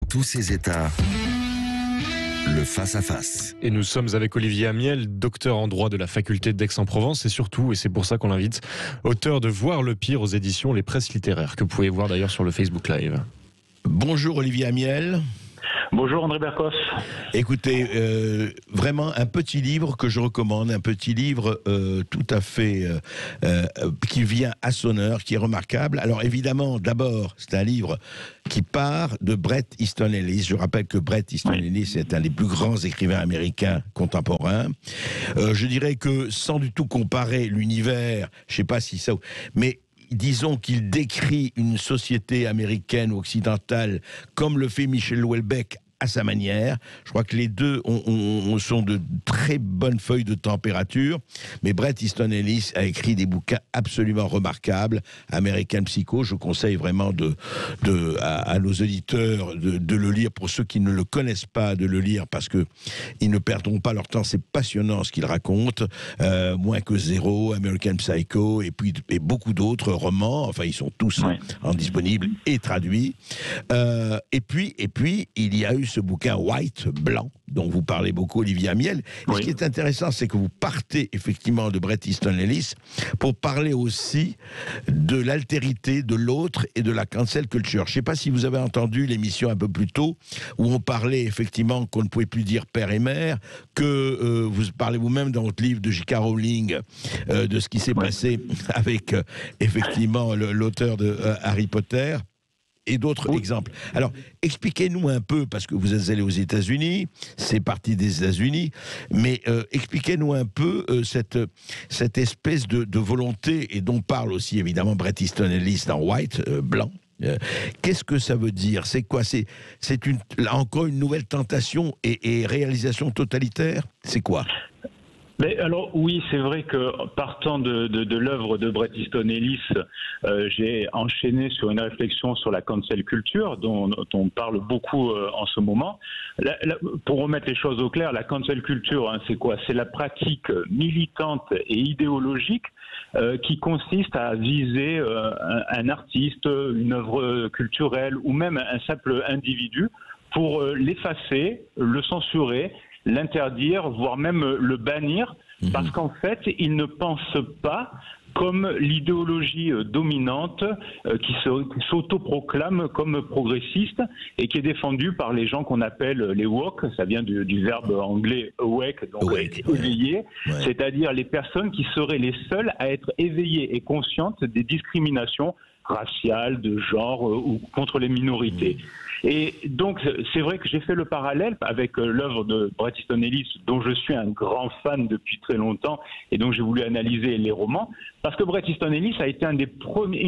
tous ses états. Le face-à-face. Et nous sommes avec Olivier Amiel, docteur en droit de la faculté d'Aix-en-Provence et surtout, et c'est pour ça qu'on l'invite, auteur de Voir le pire aux éditions Les Presses littéraires, que vous pouvez voir d'ailleurs sur le Facebook Live. Bonjour Olivier Amiel. Bonjour André Berkos. Écoutez, vraiment un petit livre que je recommande, un petit livre tout à fait qui vient à son heure, qui est remarquable. Alors évidemment, d'abord, c'est un livre qui part de Bret Easton Ellis. Je rappelle que Bret Easton Ellis est un des plus grands écrivains américains contemporains. Je dirais que sans du tout comparer l'univers, je sais pas si ça... mais disons qu'il décrit une société américaine ou occidentale comme le fait Michel Houellebecq à sa manière. Je crois que les deux sont de très bonnes feuilles de température, mais Bret Easton Ellis a écrit des bouquins absolument remarquables. American Psycho, je conseille vraiment à nos auditeurs de le lire, pour ceux qui ne le connaissent pas, de le lire, parce que ils ne perdront pas leur temps. C'est passionnant ce qu'il raconte. Moins que zéro, American Psycho, et puis beaucoup d'autres romans. Enfin, ils sont tous disponibles et traduits. Et puis, il y a eu ce bouquin White, blanc, dont vous parlez beaucoup, Olivier Amiel. Et ce qui est intéressant, c'est que vous partez effectivement de Bret Easton Ellis pour parler aussi de l'altérité de l'autre et de la cancel culture. Je ne sais pas si vous avez entendu l'émission un peu plus tôt, où on parlait effectivement qu'on ne pouvait plus dire père et mère, que vous parlez vous-même dans votre livre de J.K. Rowling de ce qui s'est passé avec effectivement l'auteur de Harry Potter. Et d'autres exemples. Alors, expliquez-nous un peu, parce que vous êtes allé aux États-Unis, c'est parti des États-Unis, mais expliquez-nous un peu cette espèce de volonté, et dont parle aussi évidemment Bret Easton Ellis dans White, blanc. Qu'est-ce que ça veut dire? C'est quoi? C'est encore une nouvelle tentation et réalisation totalitaire? C'est quoi? Mais alors oui, c'est vrai que partant de l'œuvre de Bret Easton Ellis, j'ai enchaîné sur une réflexion sur la cancel culture dont on parle beaucoup en ce moment. Pour remettre les choses au clair, la cancel culture, c'est quoi? C'est la pratique militante et idéologique qui consiste à viser un artiste, une œuvre culturelle ou même un simple individu pour l'effacer, le censurer, l'interdire, voire même le bannir, parce qu'en fait, il ne pense pas comme l'idéologie dominante qui s'autoproclame comme progressiste et qui est défendue par les gens qu'on appelle les woke, ça vient du verbe anglais awake, donc éveillé, c'est-à-dire les personnes qui seraient les seules à être éveillées et conscientes des discriminations raciales, de genre ou contre les minorités. Et donc, c'est vrai que j'ai fait le parallèle avec l'œuvre de Bret Easton Ellis, dont je suis un grand fan depuis très longtemps, et donc j'ai voulu analyser les romans, parce que Bret Easton Ellis a été une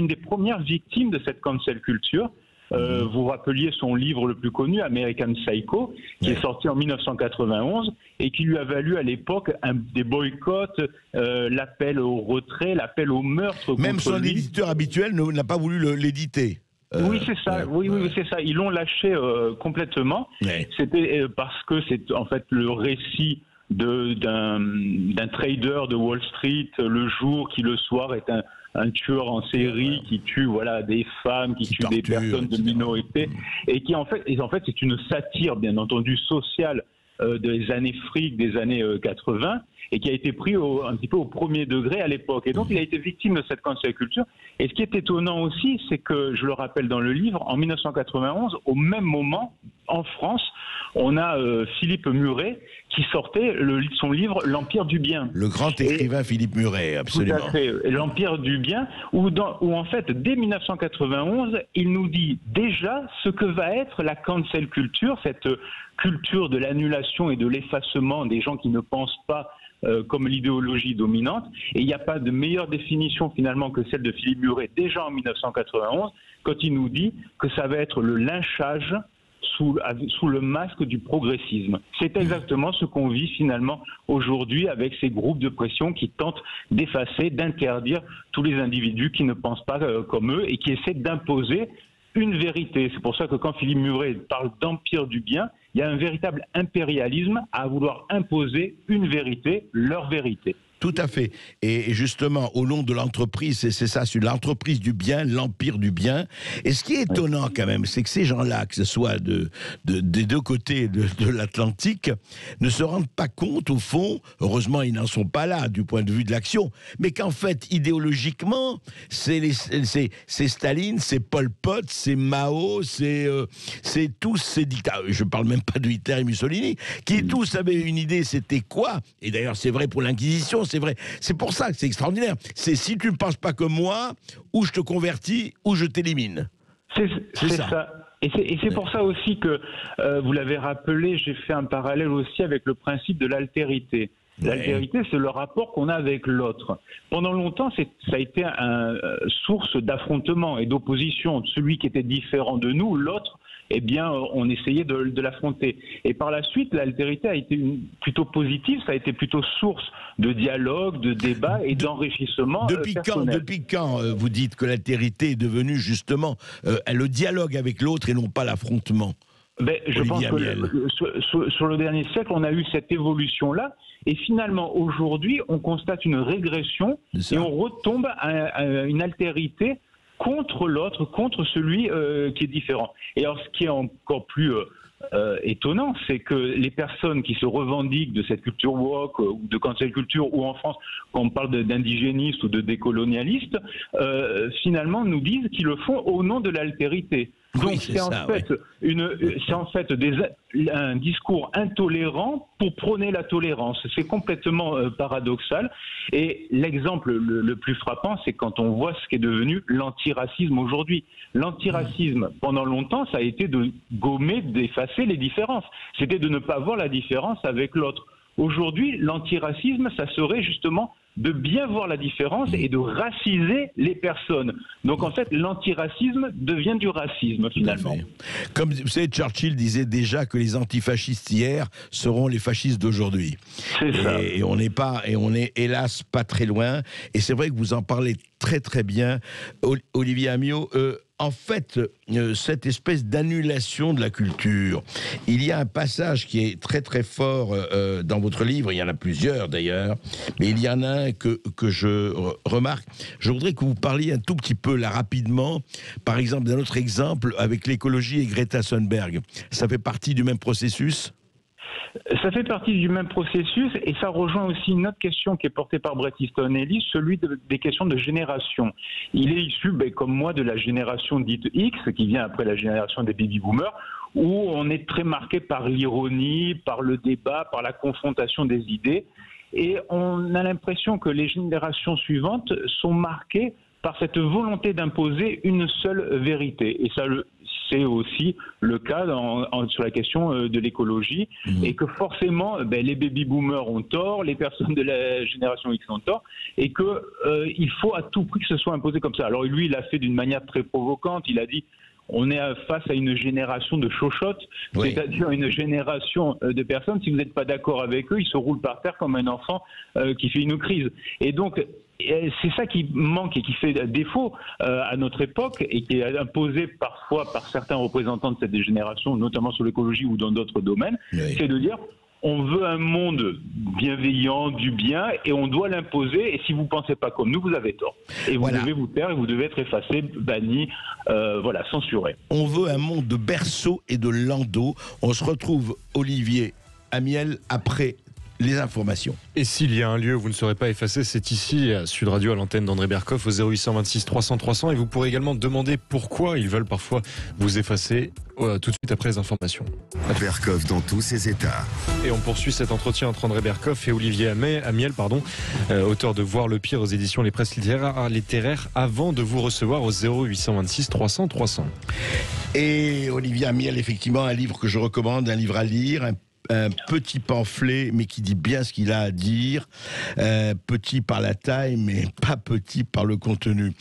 des premières victimes de cette cancel culture. Vous rappeliez son livre le plus connu, American Psycho, qui est sorti en 1991 et qui lui a valu à l'époque des boycotts, l'appel au retrait, l'appel au meurtre. Même son éditeur habituel n'a pas voulu l'éditer. Oui, c'est ça. Oui, c'est ça. Ils l'ont lâché complètement. C'était parce que c'est en fait le récit d'un trader de Wall Street le jour qui le soir est un tueur en série qui tue des femmes, qui tue des personnes de minorité, et qui en fait c'est une satire bien entendu sociale des années fric, des années 80, et qui a été pris un petit peu au premier degré à l'époque. Et donc il a été victime de cette cancel culture. Et ce qui est étonnant aussi, c'est que, je le rappelle dans le livre, en 1991, au même moment, en France, on a Philippe Muret qui sortait son livre L'Empire du Bien. Le grand écrivain Philippe Muret, absolument. Tout à fait. L'Empire du Bien, où en fait, dès 1991, il nous dit déjà ce que va être la cancel culture, cette culture de l'annulation et de l'effacement des gens qui ne pensent pas comme l'idéologie dominante. Et il n'y a pas de meilleure définition finalement que celle de Philippe Muret déjà en 1991, quand il nous dit que ça va être le lynchage sous le masque du progressisme. C'est exactement ce qu'on vit finalement aujourd'hui avec ces groupes de pression qui tentent d'effacer, d'interdire tous les individus qui ne pensent pas comme eux et qui essaient d'imposer une vérité. C'est pour ça que quand Philippe Muret parle d'empire du bien, il y a un véritable impérialisme à vouloir imposer une vérité, leur vérité. Tout à fait. Et justement, au nom de l'entreprise, c'est ça, c'est l'entreprise du bien, l'empire du bien. Et ce qui est étonnant quand même, c'est que ces gens-là, que ce soit des deux côtés de l'Atlantique, ne se rendent pas compte, au fond, heureusement ils n'en sont pas là du point de vue de l'action, mais qu'en fait, idéologiquement, c'est Staline, c'est Pol Pot, c'est Mao, c'est tous ces dictateurs, je parle même pas de Hitler et Mussolini, qui tous avaient une idée, c'était quoi? Et d'ailleurs, c'est vrai pour l'Inquisition, c'est vrai. C'est pour ça que c'est extraordinaire. C'est si tu ne penses pas comme moi, ou je te convertis, ou je t'élimine. C'est ça. Et c'est pour ça aussi que, vous l'avez rappelé, j'ai fait un parallèle aussi avec le principe de l'altérité. L'altérité, c'est le rapport qu'on a avec l'autre. Pendant longtemps, ça a été source d'affrontement et d'opposition. Celui qui était différent de nous, l'autre, eh bien, on essayait de l'affronter. Et par la suite, l'altérité a été plutôt positive, ça a été plutôt source de dialogue, de débat et d'enrichissement personnel. Depuis quand vous dites que l'altérité est devenue justement le dialogue avec l'autre et non pas l'affrontement? Je pense que sur le dernier siècle, on a eu cette évolution-là. Et finalement, aujourd'hui, on constate une régression et on retombe à une altérité contre l'autre, contre celui qui est différent. Et alors, ce qui est encore plus étonnant, c'est que les personnes qui se revendiquent de cette culture woke ou de cancel culture, ou en France, quand on parle d'indigénistes ou de décolonialistes, finalement nous disent qu'ils le font au nom de l'altérité. Donc c'est en fait un discours intolérant pour prôner la tolérance. C'est complètement paradoxal. Et l'exemple le plus frappant, c'est quand on voit ce qu'est devenu l'antiracisme aujourd'hui. L'antiracisme, pendant longtemps, ça a été de gommer, d'effacer les différences. C'était de ne pas voir la différence avec l'autre. Aujourd'hui, l'antiracisme, ça serait justement de bien voir la différence et de raciser les personnes. Donc en fait, l'antiracisme devient du racisme finalement. Comme vous savez, Churchill disait déjà que les antifascistes hier seront les fascistes d'aujourd'hui. C'est ça. Et on est hélas pas très loin. Et c'est vrai que vous en parlez très très bien, Olivier Amiot. En fait, cette espèce d'annulation de la culture, il y a un passage qui est très très fort dans votre livre, il y en a plusieurs d'ailleurs, mais il y en a un que je remarque. Je voudrais que vous parliez un tout petit peu là rapidement, par exemple d'un autre exemple avec l'écologie et Greta Thunberg. Ça fait partie du même processus ? Ça fait partie du même processus et ça rejoint aussi une autre question qui est portée par Bret Easton Ellis, celui des questions de génération. Il est issu, comme moi, de la génération dite X, qui vient après la génération des baby-boomers, où on est très marqué par l'ironie, par le débat, par la confrontation des idées. Et on a l'impression que les générations suivantes sont marquées par cette volonté d'imposer une seule vérité. Et ça, c'est aussi le cas sur la question de l'écologie, et que forcément, les baby-boomers ont tort, les personnes de la génération X ont tort, et qu'il faut à tout prix que ce soit imposé comme ça. Alors lui, il l'a fait d'une manière très provocante, il a dit on est face à une génération de chochottes, c'est-à-dire une génération de personnes, si vous n'êtes pas d'accord avec eux, ils se roulent par terre comme un enfant qui fait une crise. Et donc, c'est ça qui manque et qui fait défaut à notre époque et qui est imposé parfois par certains représentants de cette génération, notamment sur l'écologie ou dans d'autres domaines, c'est de dire on veut un monde bienveillant, du bien, et on doit l'imposer, et si vous ne pensez pas comme nous, vous avez tort. Et vous devez vous taire, et vous devez être effacé, banni, censuré. On veut un monde de berceau et de landau. On se retrouve, Olivier Amiel, après les informations. Et s'il y a un lieu où vous ne serez pas effacé, c'est ici, à Sud Radio, à l'antenne d'André Berkoff, au 0826 300 300. Et vous pourrez également demander pourquoi ils veulent parfois vous effacer tout de suite après les informations. Berkoff dans tous ses états. Et on poursuit cet entretien entre André Berkoff et Olivier Amiel, auteur de Voir le pire aux éditions Les Presses littéraires, avant de vous recevoir au 0826 300 300. Et Olivier Amiel, effectivement, un livre que je recommande, un livre à lire, un petit pamphlet, mais qui dit bien ce qu'il a à dire. Petit par la taille, mais pas petit par le contenu.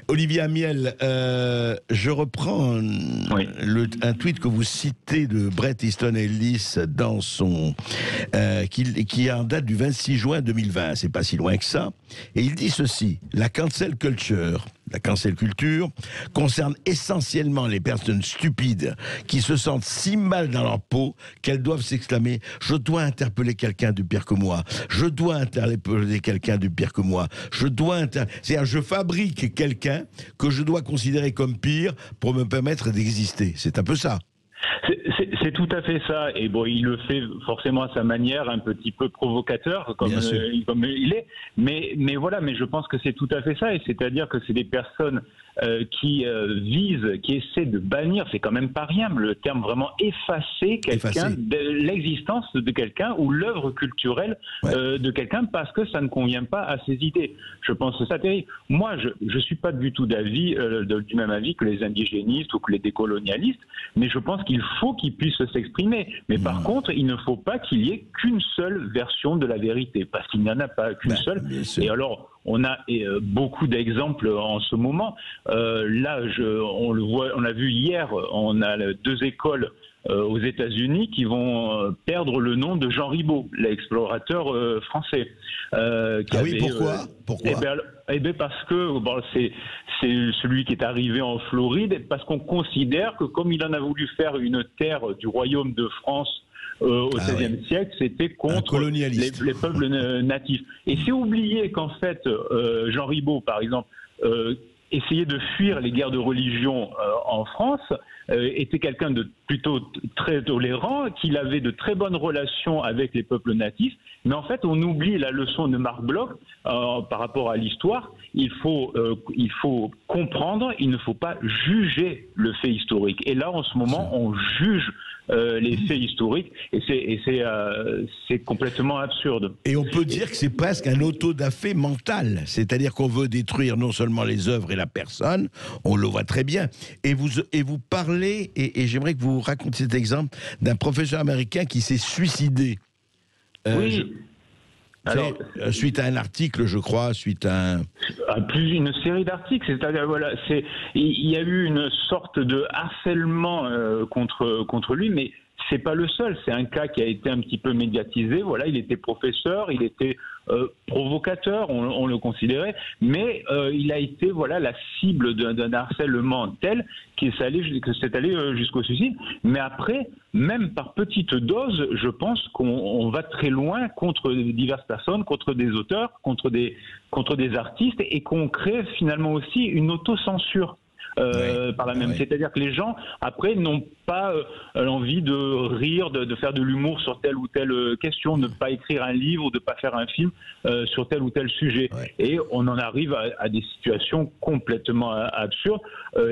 Olivier Amiel, je reprends un tweet que vous citez de Bret Easton Ellis dans son qui est en date du 26 juin 2020. C'est pas si loin que ça. Et il dit ceci: la cancel culture la cancel culture, concerne essentiellement les personnes stupides qui se sentent si mal dans leur peau qu'elles doivent s'exclamer « Je dois interpeller quelqu'un de pire que moi. Je dois interpeller quelqu'un de pire que moi. C'est-à-dire, je fabrique quelqu'un que je dois considérer comme pire pour me permettre d'exister. » C'est un peu ça. C'est tout à fait ça. Et bon, il le fait forcément à sa manière, un petit peu provocateur, comme il est. Mais voilà, mais je pense que c'est tout à fait ça. Et c'est-à-dire que c'est des personnes qui visent, qui essaient de bannir, c'est quand même pas rien, le terme vraiment effacer quelqu'un, l'existence de quelqu'un ou l'œuvre culturelle de quelqu'un parce que ça ne convient pas à ses idées. Je pense que ça terrible. Moi, je suis pas du tout d'avis, du même avis que les indigénistes ou que les décolonialistes, mais je pense qu'il faut qu'ils puissent s'exprimer. Mais par contre, il ne faut pas qu'il y ait qu'une seule version de la vérité, parce qu'il n'y en a pas qu'une seule. Et alors, on a beaucoup d'exemples en ce moment. Là, on le voit, on l'a vu hier, on a deux écoles aux États-Unis qui vont perdre le nom de Jean Ribaud, l'explorateur français. Pourquoi Parce que c'est celui qui est arrivé en Floride, parce qu'on considère que comme il en a voulu faire une terre du royaume de France au XVIe siècle, c'était contre les peuples natifs. Et c'est oublié qu'en fait, Jean Ribaud, par exemple, essayait de fuir les guerres de religion en France, était quelqu'un de plutôt très tolérant, qu'il avait de très bonnes relations avec les peuples natifs, mais en fait on oublie la leçon de Marc Bloch par rapport à l'histoire. Il faut comprendre, il ne faut pas juger le fait historique. Et là en ce moment on juge les faits historiques et c'est complètement absurde. Et on peut dire que c'est presque un autodafé mental, c'est-à-dire qu'on veut détruire non seulement les œuvres et la personne, on le voit très bien. Et vous parlez, et j'aimerais que vous racontiez cet exemple d'un professeur américain qui s'est suicidé. Suite à un article, je crois, une série d'articles, c'est-à-dire voilà, il y a eu une sorte de harcèlement contre lui, mais c'est pas le seul. C'est un cas qui a été un petit peu médiatisé. Voilà, il était professeur, il était provocateur, on le considérait, mais il a été la cible d'un harcèlement tel que c'est allé jusqu'au suicide. Mais après, même par petite dose, je pense qu'on va très loin contre diverses personnes, contre des auteurs, contre des artistes, et qu'on crée finalement aussi une autocensure. Par la même. C'est-à-dire que les gens, après, n'ont pas l'envie de rire, de faire de l'humour sur telle ou telle question, de ne pas écrire un livre ou de ne pas faire un film sur tel ou tel sujet. Et on en arrive à des situations complètement absurdes.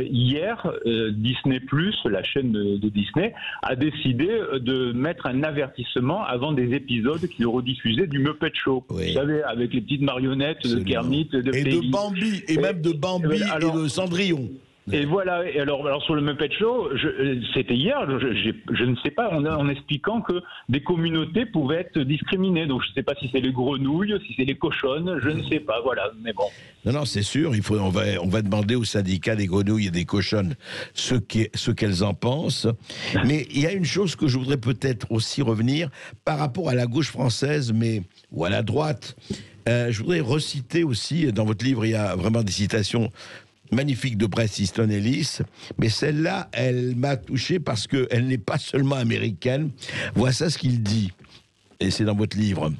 Hier, Disney+, la chaîne de Disney, a décidé de mettre un avertissement avant des épisodes qu'ils rediffusaient du Muppet Show. Vous savez, avec les petites marionnettes de Kermit, de Bambi, et même de Bambi et de Cendrillon. Et voilà, et alors sur le Muppet Show, c'était hier, je ne sais pas, en expliquant que des communautés pouvaient être discriminées. Donc je ne sais pas si c'est les grenouilles, si c'est les cochonnes, je ne sais pas, voilà, mais bon. Non, c'est sûr, on va demander au syndicat des grenouilles et des cochonnes ce qu'elles en pensent. Mais il y a une chose que je voudrais peut-être aussi revenir par rapport à la gauche française, ou à la droite. Je voudrais reciter aussi, dans votre livre, il y a vraiment des citations magnifique de Bret Easton Ellis, mais celle-là, elle m'a touché parce qu'elle n'est pas seulement américaine. Voici ce qu'il dit, et c'est dans votre livre.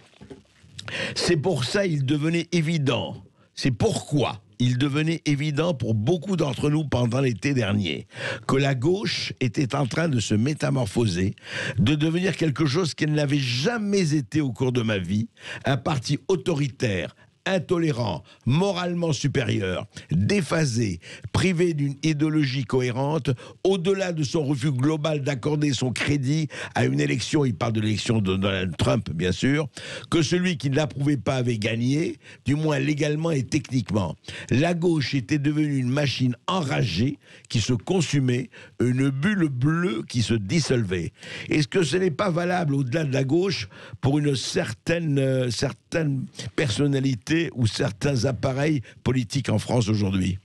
C'est pour ça il devenait évident, c'est pourquoi il devenait évident pour beaucoup d'entre nous pendant l'été dernier que la gauche était en train de se métamorphoser, de devenir quelque chose qu'elle n'avait jamais été au cours de ma vie, un parti autoritaire, intolérant, moralement supérieur, déphasé, privé d'une idéologie cohérente, au-delà de son refus global d'accorder son crédit à une élection, il parle de l'élection de Donald Trump, bien sûr, que celui qui ne l'approuvait pas avait gagné, du moins légalement et techniquement. La gauche était devenue une machine enragée qui se consumait, une bulle bleue qui se dissolvait. Est-ce que ce n'est pas valable au-delà de la gauche pour une certaine personnalité ou certains appareils politiques en France aujourd'hui?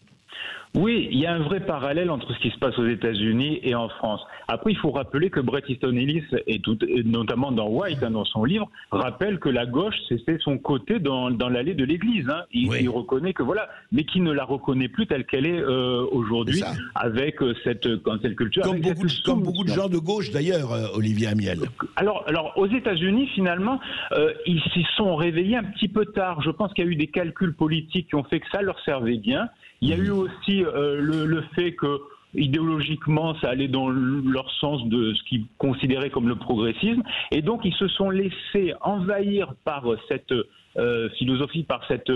Oui, il y a un vrai parallèle entre ce qui se passe aux États-Unis et en France. Après, il faut rappeler que Bret Easton Ellis, et notamment dans White, dans son livre, rappelle que la gauche, c'était son côté dans l'allée de l'Église. Il reconnaît que voilà, mais qui ne la reconnaît plus telle qu'elle est aujourd'hui, avec cette cancel culture. Comme beaucoup de gens de gauche d'ailleurs, Olivier Amiel. Alors, aux États-Unis, finalement, ils s'y sont réveillés un petit peu tard. Je pense qu'il y a eu des calculs politiques qui ont fait que ça leur servait bien. Il y a eu aussi le fait que idéologiquement, ça allait dans leur sens de ce qu'ils considéraient comme le progressisme, et donc ils se sont laissés envahir par cette philosophie, par cette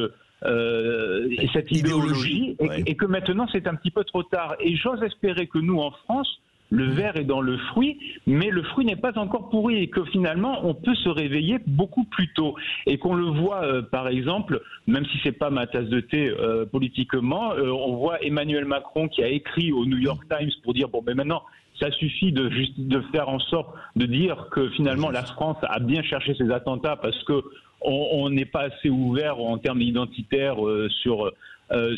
idéologie, et que maintenant c'est un petit peu trop tard. Et j'ose espérer que nous, en France, le ver est dans le fruit, mais le fruit n'est pas encore pourri, et que finalement on peut se réveiller beaucoup plus tôt, et qu'on le voit par exemple, même si c'est pas ma tasse de thé politiquement, on voit Emmanuel Macron qui a écrit au New York Times pour dire bon ben maintenant ça suffit de faire en sorte de dire que finalement la France a bien cherché ses attentats parce que on n'est pas assez ouvert en termes identitaires sur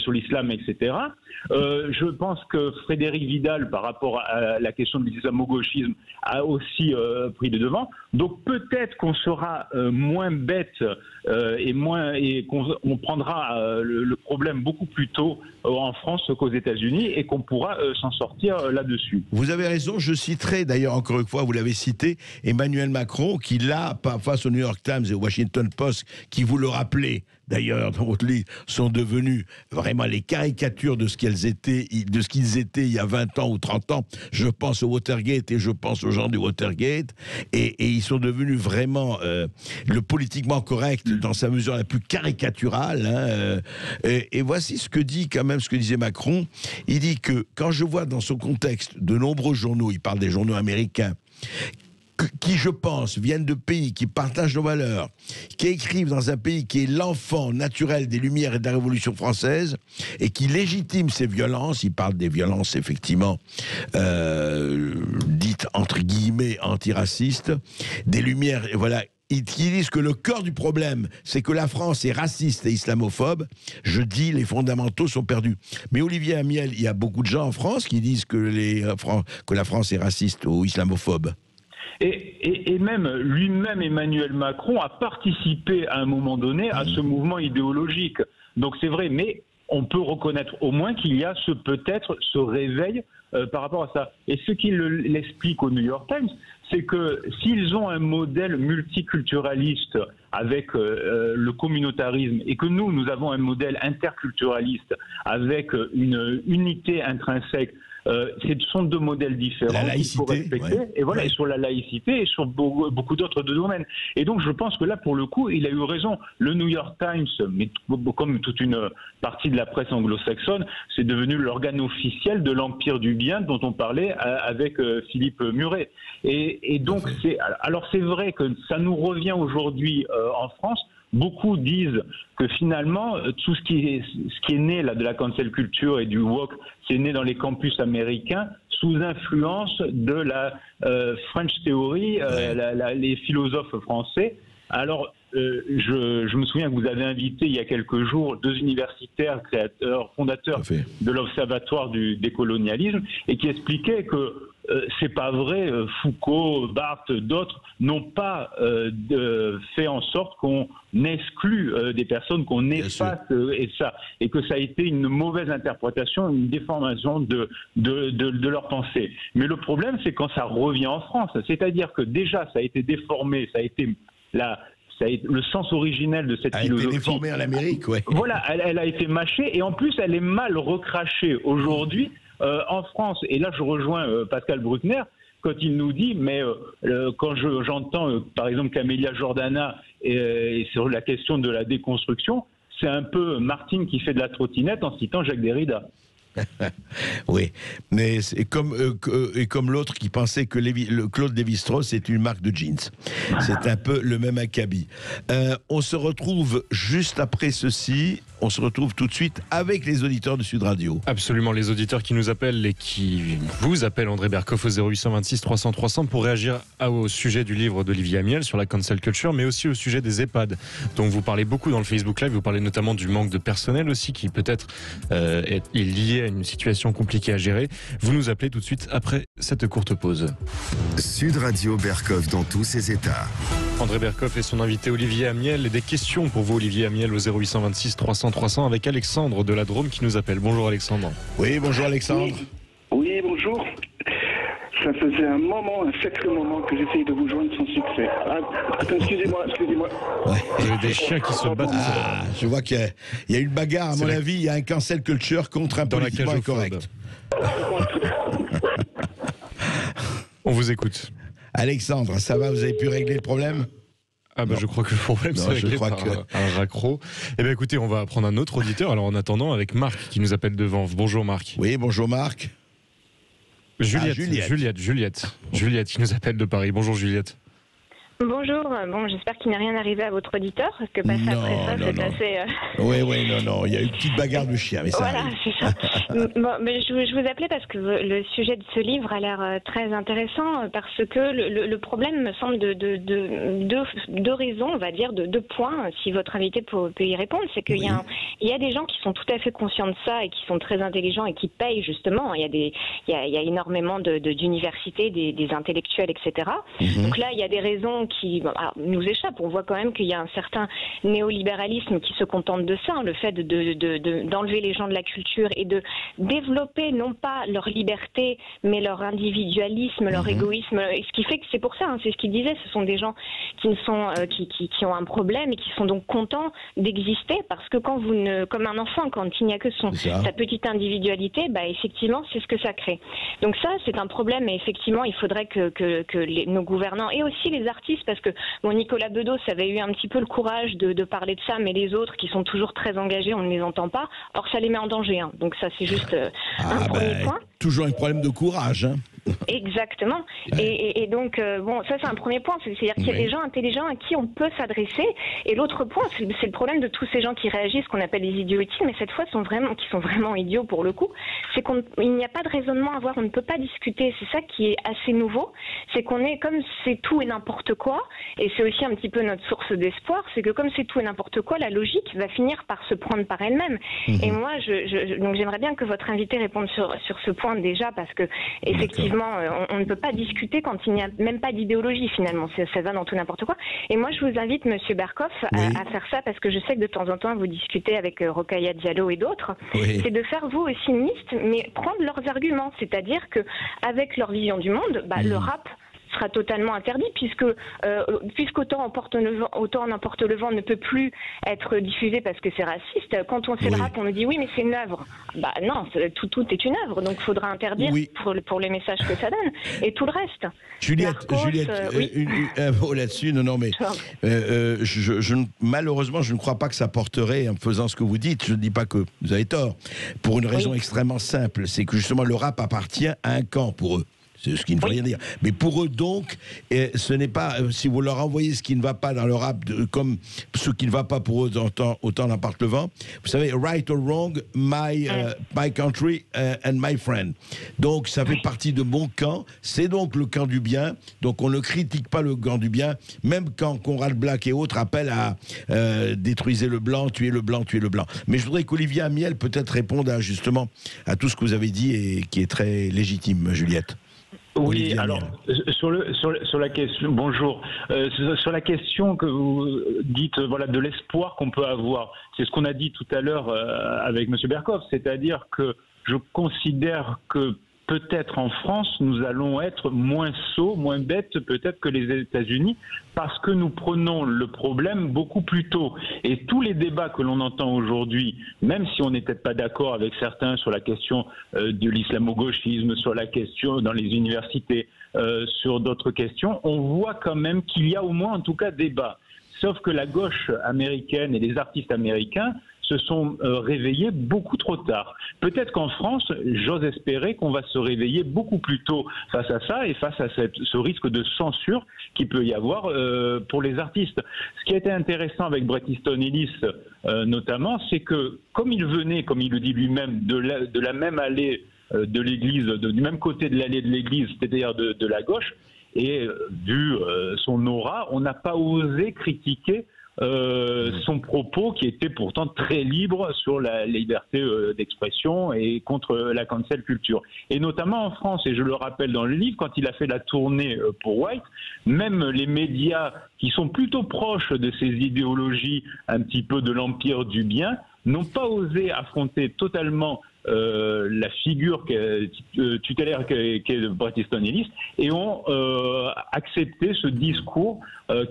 l'islam, etc. Je pense que Frédéric Vidal, par rapport à la question de l'islamo-gauchisme, a aussi pris le devant. Donc peut-être qu'on sera moins bête et qu'on prendra le problème beaucoup plus tôt en France qu'aux États-Unis, et qu'on pourra s'en sortir là-dessus. Vous avez raison, je citerai d'ailleurs encore une fois, vous l'avez cité, Emmanuel Macron, qui là, face au New York Times et au Washington Post, qui vous le rappelez, d'ailleurs, dans votre livre, sont devenus vraiment les caricatures de ce qu'ils étaient il y a 20 ans ou 30 ans. Je pense au Watergate et je pense aux gens du Watergate. Et ils sont devenus vraiment le politiquement correct dans sa mesure la plus caricaturale. Et voici ce que dit quand même, ce que disait Macron. Il dit que quand je vois dans son contexte de nombreux journaux, il parle des journaux américains, qui, je pense, viennent de pays qui partagent nos valeurs, qui écrivent dans un pays qui est l'enfant naturel des Lumières et de la Révolution française, et qui légitime ces violences. Il parle des violences, effectivement, dites entre guillemets antiracistes, des Lumières, voilà. Ils disent que le cœur du problème, c'est que la France est raciste et islamophobe. Je dis, les fondamentaux sont perdus. Mais Olivier Amiel, il y a beaucoup de gens en France qui disent que la France est raciste ou islamophobe. Et même lui-même, Emmanuel Macron, a participé à un moment donné à ce mouvement idéologique. Donc c'est vrai, mais on peut reconnaître au moins qu'il y a peut-être ce réveil par rapport à ça. Et ce qu'il l'explique au New York Times, c'est que s'ils ont un modèle multiculturaliste avec le communautarisme, et que nous avons un modèle interculturaliste avec une unité intrinsèque, ce sont deux modèles différents qu'il faut respecter, et voilà, et sur la laïcité et sur beaucoup d'autres domaines. Et donc je pense que là, pour le coup, il a eu raison. Le New York Times, mais comme toute une partie de la presse anglo-saxonne, c'est devenu l'organe officiel de l'Empire du bien dont on parlait avec Philippe Muret. Et donc alors c'est vrai que ça nous revient aujourd'hui en France. Beaucoup disent que finalement, tout ce qui est né là, de la cancel culture et du woke, c'est né dans les campus américains sous influence de la French Theory, les philosophes français. Alors, je me souviens que vous avez invité il y a quelques jours deux universitaires fondateurs de l'Observatoire du décolonialisme, et qui expliquaient que c'est pas vrai, Foucault, Barthes, d'autres n'ont pas fait en sorte qu'on exclue des personnes, qu'on efface et que ça a été une mauvaise interprétation, une déformation de leur pensée. Mais le problème, c'est quand ça revient en France, c'est-à-dire que déjà ça a été déformé, ça a été le sens originel de cette philosophie. Elle a été déformée en Amérique, ouais. Voilà, elle a été mâchée, et en plus elle est mal recrachée aujourd'hui en France. Et là je rejoins Pascal Bruckner quand il nous dit, mais quand j'entends par exemple Camélia Jordana et sur la question de la déconstruction, c'est un peu Martine qui fait de la trottinette en citant Jacques Derrida. Oui, mais c'est comme l'autre qui pensait que Claude Lévi-Strauss est une marque de jeans. C'est un peu le même acabit. On se retrouve juste après ceci. On se retrouve tout de suite avec les auditeurs de Sud Radio. Absolument, les auditeurs qui nous appellent et qui vous appellent, André Berkoff, au 0826 300 300 pour réagir au sujet du livre d'Olivier Amiel sur la cancel culture, mais aussi au sujet des EHPAD dont vous parlez beaucoup dans le Facebook Live. Vous parlez notamment du manque de personnel aussi, qui peut-être est lié à une situation compliquée à gérer. Vous nous appelez tout de suite après cette courte pause. Sud Radio Berkov dans tous ses états. André Berkoff et son invité Olivier Amiel. Et des questions pour vous, Olivier Amiel, au 0826 300 300 avec Alexandre de la Drôme qui nous appelle. Bonjour Alexandre. Oui, bonjour Alexandre. Oui, bonjour. Ça faisait un sacré moment que j'essayais de vous joindre sans succès. Ah, attends, excusez-moi. Ouais. Il y a des chiens qui se battent Ah, je vois qu'il y a une bagarre, à mon avis, il y a un cancel culture contre un dans la politiquement cage incorrect. On vous écoute. Alexandre, ça va, vous avez pu régler le problème? Ah bah je crois que le problème c'est réglé par un raccro. Eh bien écoutez, on va prendre un autre auditeur. Alors en attendant, avec Marc qui nous appelle de Vanves. Bonjour Marc. Oui, bonjour Marc. Juliette qui nous appelle de Paris. Bonjour Juliette. Bonjour, bon, j'espère qu'il n'est rien arrivé à votre auditeur, parce que passer après ça, c'est assez... Oui, non, il y a eu une petite bagarre de chien, mais ça Voilà, arrive. c'est ça. Bon, mais je vous appelais parce que le sujet de ce livre a l'air très intéressant, parce que le problème me semble de deux raisons, on va dire, de deux points, si votre invité peut y répondre, c'est qu'il y a des gens qui sont tout à fait conscients de ça et qui sont très intelligents et qui payent justement. Il y a énormément d'universités, des intellectuels, etc. Donc là, il y a des raisons qui nous échappent. On voit quand même qu'il y a un certain néolibéralisme qui se contente de ça, hein, le fait d'enlever les gens de la culture et de développer non pas leur liberté, mais leur individualisme, leur égoïsme. Et ce qui fait que c'est pour ça, hein, c'est ce qu'il disait, ce sont des gens qui ont un problème et qui sont donc contents d'exister, parce que quand comme un enfant, quand il n'y a que sa petite individualité, effectivement, c'est ce que ça crée. Donc ça, c'est un problème, et effectivement, il faudrait que nos gouvernants et aussi les artistes, parce que Nicolas Bedos avait eu un petit peu le courage de parler de ça, mais les autres qui sont toujours très engagés, on ne les entend pas. Or, ça les met en danger. Hein. Donc ça, c'est juste un premier point. Toujours un problème de courage. Hein. Exactement. Et donc, ça c'est un premier point. C'est-à-dire qu'il y a des gens intelligents à qui on peut s'adresser. Et l'autre point, c'est le problème de tous ces gens qui réagissent, qu'on appelle les idiots utiles, mais cette fois qui sont vraiment idiots pour le coup, c'est qu'il n'y a pas de raisonnement à avoir, on ne peut pas discuter. C'est ça qui est assez nouveau. C'est qu'on est comme c'est tout et n'importe quoi, et c'est aussi un petit peu notre source d'espoir, c'est que comme c'est tout et n'importe quoi, la logique va finir par se prendre par elle-même. Et moi, donc j'aimerais bien que votre invité réponde sur ce point déjà, parce que effectivement, on ne peut pas discuter quand il n'y a même pas d'idéologie finalement, ça va dans tout n'importe quoi. Et moi, je vous invite, Monsieur Berkoff, à faire ça, parce que je sais que de temps en temps, vous discutez avec Rokhaya Diallo et d'autres, c'est de faire vous aussi une liste, mais prendre leurs arguments, c'est-à-dire que avec leur vision du monde, le rap sera totalement interdit, puisqu'autant n'importe le vent ne peut plus être diffusé parce que c'est raciste. Quand on fait le rap, on nous dit oui, mais c'est une œuvre. Non, tout est une œuvre, donc il faudra interdire pour les messages que ça donne, et tout le reste. Juliette, un mot là-dessus. Non, mais malheureusement, je ne crois pas que ça porterait en faisant ce que vous dites. Je ne dis pas que vous avez tort, pour une raison extrêmement simple, c'est que justement le rap appartient à un camp pour eux. C'est ce qui ne veut rien dire. Mais pour eux, donc, ce n'est pas... si vous leur envoyez ce qui ne va pas dans le rap, comme ce qui ne va pas pour eux, autant n'importe le vent. Vous savez, right or wrong, my country and my friend. Donc, ça fait partie de mon camp. C'est donc le camp du bien. Donc, on ne critique pas le camp du bien. Même quand Conrad Black et autres appellent à détruire le blanc, tuer le blanc, tuer le blanc. Mais je voudrais qu'Olivier Amiel peut-être réponde justement à tout ce que vous avez dit et qui est très légitime, Juliette. Oui, alors sur la question, bonjour, sur la question que vous dites, de l'espoir qu'on peut avoir, c'est ce qu'on a dit tout à l'heure avec Monsieur Berkoff, c'est-à-dire que je considère que peut-être en France, nous allons être moins sots, moins bêtes peut-être que les États-Unis, parce que nous prenons le problème beaucoup plus tôt. Et tous les débats que l'on entend aujourd'hui, même si on n'est peut-être pas d'accord avec certains sur la question de l'islamo-gauchisme, sur la question dans les universités, sur d'autres questions, on voit quand même qu'il y a au moins en tout cas débat. Sauf que la gauche américaine et les artistes américains se sont réveillés beaucoup trop tard. Peut-être qu'en France, j'ose espérer qu'on va se réveiller beaucoup plus tôt face à ça et face à ce risque de censure qu'il peut y avoir pour les artistes. Ce qui a été intéressant avec Bret Easton Ellis notamment, c'est que comme il venait, comme il le dit lui-même, de la même allée de l'église, du même côté de l'allée de l'église, c'est-à-dire de la gauche, et vu son aura, on n'a pas osé critiquer son propos qui était pourtant très libre sur la liberté d'expression et contre la cancel culture. Et notamment en France, et je le rappelle dans le livre, quand il a fait la tournée pour White, même les médias qui sont plutôt proches de ces idéologies un petit peu de l'empire du bien n'ont pas osé affronter totalement la figure tutélaire qu'est Bret Easton Ellis et ont accepté ce discours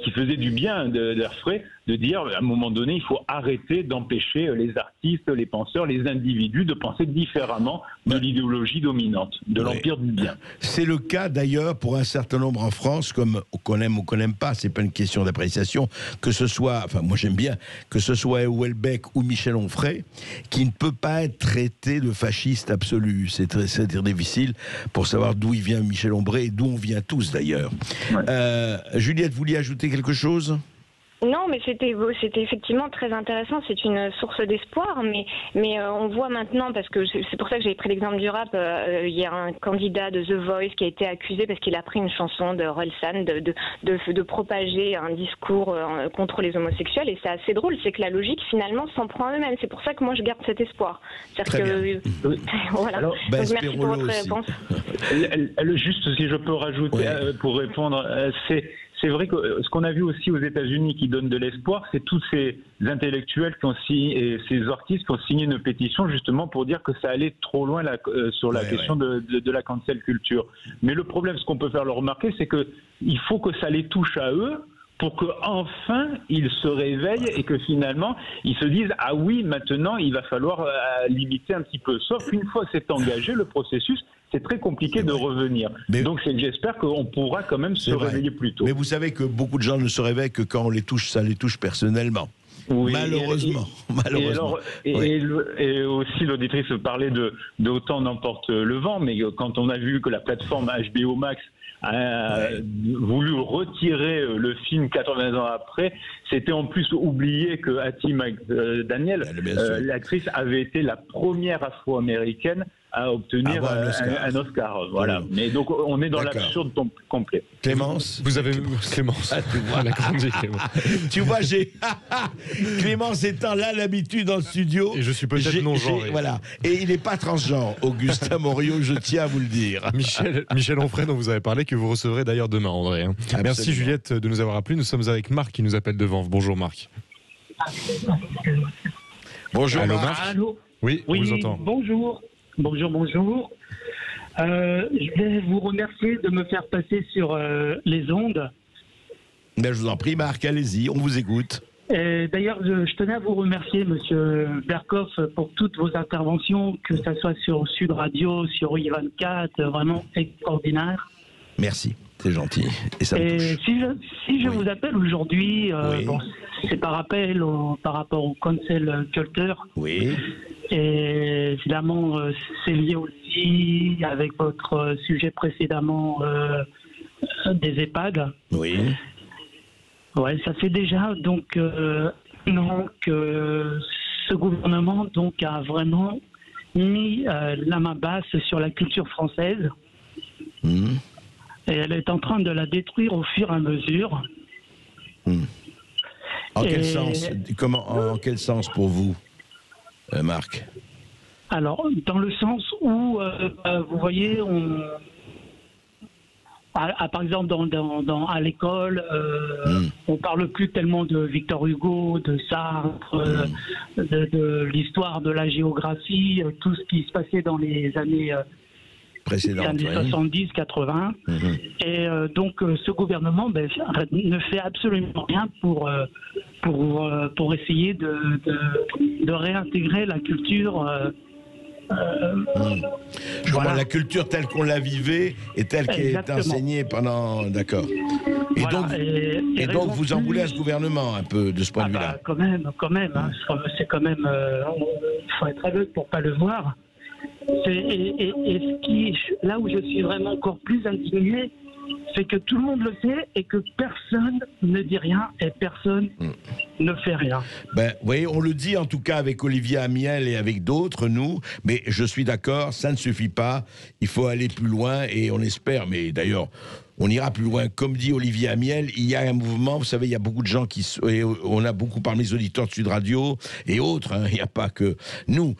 qui faisait du bien d'air frais, de dire à un moment donné il faut arrêter d'empêcher les artistes, les penseurs, les individus de penser différemment de l'idéologie dominante, de l'empire du bien. C'est le cas d'ailleurs pour un certain nombre en France, comme qu'on aime ou qu'on n'aime pas, c'est pas une question d'appréciation, que ce soit, enfin moi j'aime bien, que ce soit Houellebecq ou Michel Onfray, qui ne peut pas être traité de fasciste absolu. C'est très difficile pour savoir d'où il vient Michel Onfray et d'où on vient tous d'ailleurs. Ouais. Juliette, vous vouliez ajouter quelque chose ? Non, mais c'était effectivement très intéressant. C'est une source d'espoir, mais on voit maintenant, parce que c'est pour ça que j'ai pris l'exemple du rap. Il y a un candidat de The Voice qui a été accusé parce qu'il a pris une chanson de Orelsan de propager un discours contre les homosexuels. Et c'est assez drôle, c'est que la logique finalement s'en prend à eux-mêmes. C'est pour ça que moi je garde cet espoir. Voilà. Alors, donc, merci pour votre réponse. Juste si je peux rajouter pour répondre, c'est vrai que ce qu'on a vu aussi aux États-Unis qui donne de l'espoir, c'est tous ces intellectuels qui ont signé, et ces artistes qui ont signé une pétition justement pour dire que ça allait trop loin sur la question de la cancel culture. Mais le problème, ce qu'on peut faire leur remarquer, c'est qu'il faut que ça les touche à eux pour qu'enfin ils se réveillent et que finalement ils se disent « Ah oui, maintenant il va falloir limiter un petit peu ». Sauf qu'une fois que c'est engagé, le processus, c'est très compliqué de revenir. Mais donc j'espère qu'on pourra quand même se réveiller plus tôt. Mais vous savez que beaucoup de gens ne se réveillent que quand on les touche, ça les touche personnellement. Oui, malheureusement. Et aussi l'auditrice parlait de Autant n'emporte le vent, mais quand on a vu que la plateforme HBO Max a voulu retirer le film 80 ans après, c'était en plus oublié que Hattie McDaniel, l'actrice, avait été la première afro-américaine à obtenir un Oscar. Voilà. Mais donc on est dans l'absurde complet. Clémence, vous avez Clémence. Ah, tu vois, la grande Clémence. Tu vois, j'ai Clémence étant là l'habitude dans le studio. Et je suis peut-être non-genré. Voilà. Et il n'est pas transgenre, Augustin Morio, je tiens à vous le dire. Michel Onfray, dont vous avez parlé, que vous recevrez d'ailleurs demain, André. Merci Juliette de nous avoir appelés. Nous sommes avec Marc qui nous appelle de Vanves. Bonjour Marc. Bonjour. Allô, Marc. Allô. Oui, on vous entend. Bonjour. Bonjour. Je vais vous remercier de me faire passer sur les ondes. Ben, je vous en prie, Marc, allez-y, on vous écoute. D'ailleurs, je tenais à vous remercier, Monsieur Berkoff, pour toutes vos interventions, que ce soit sur Sud Radio, sur I24, vraiment extraordinaire. Merci, c'est gentil. Et ça me touche. Si je vous appelle aujourd'hui, c'est par rapport au cancel culture. Oui. Et évidemment, c'est lié aussi avec votre sujet précédemment des EHPAD. Oui. Ouais, ça fait déjà donc un an que ce gouvernement donc a vraiment mis la main basse sur la culture française. Mmh. Et elle est en train de la détruire au fur et à mesure. Mmh. En quel sens pour vous, Marc? Alors, dans le sens où, vous voyez, par exemple, à l'école, on parle plus tellement de Victor Hugo, de Sartre, de l'histoire de la géographie, tout ce qui se passait dans les années précédentes, années 70, 80. Et donc, ce gouvernement ne fait absolument rien pour essayer de réintégrer la culture. Je comprends, la culture telle qu'on la vivait et telle qui est enseignée pendant... D'accord. Et voilà, donc vous en voulez à ce gouvernement un peu de ce point de vue-là? Quand même. Hein, c'est quand même... il faut être aveugle pour pas le voir. Là où je suis vraiment encore plus indigné, c'est que tout le monde le sait et que personne ne dit rien et personne ne fait rien. Ben, vous voyez, on le dit en tout cas avec Olivier Amiel et avec d'autres, nous, mais je suis d'accord, ça ne suffit pas, il faut aller plus loin et on espère, mais d'ailleurs, on ira plus loin. Comme dit Olivier Amiel, il y a un mouvement, vous savez, il y a beaucoup de gens et on a beaucoup parmi les auditeurs de Sud Radio et autres, hein, il n'y a pas que nous,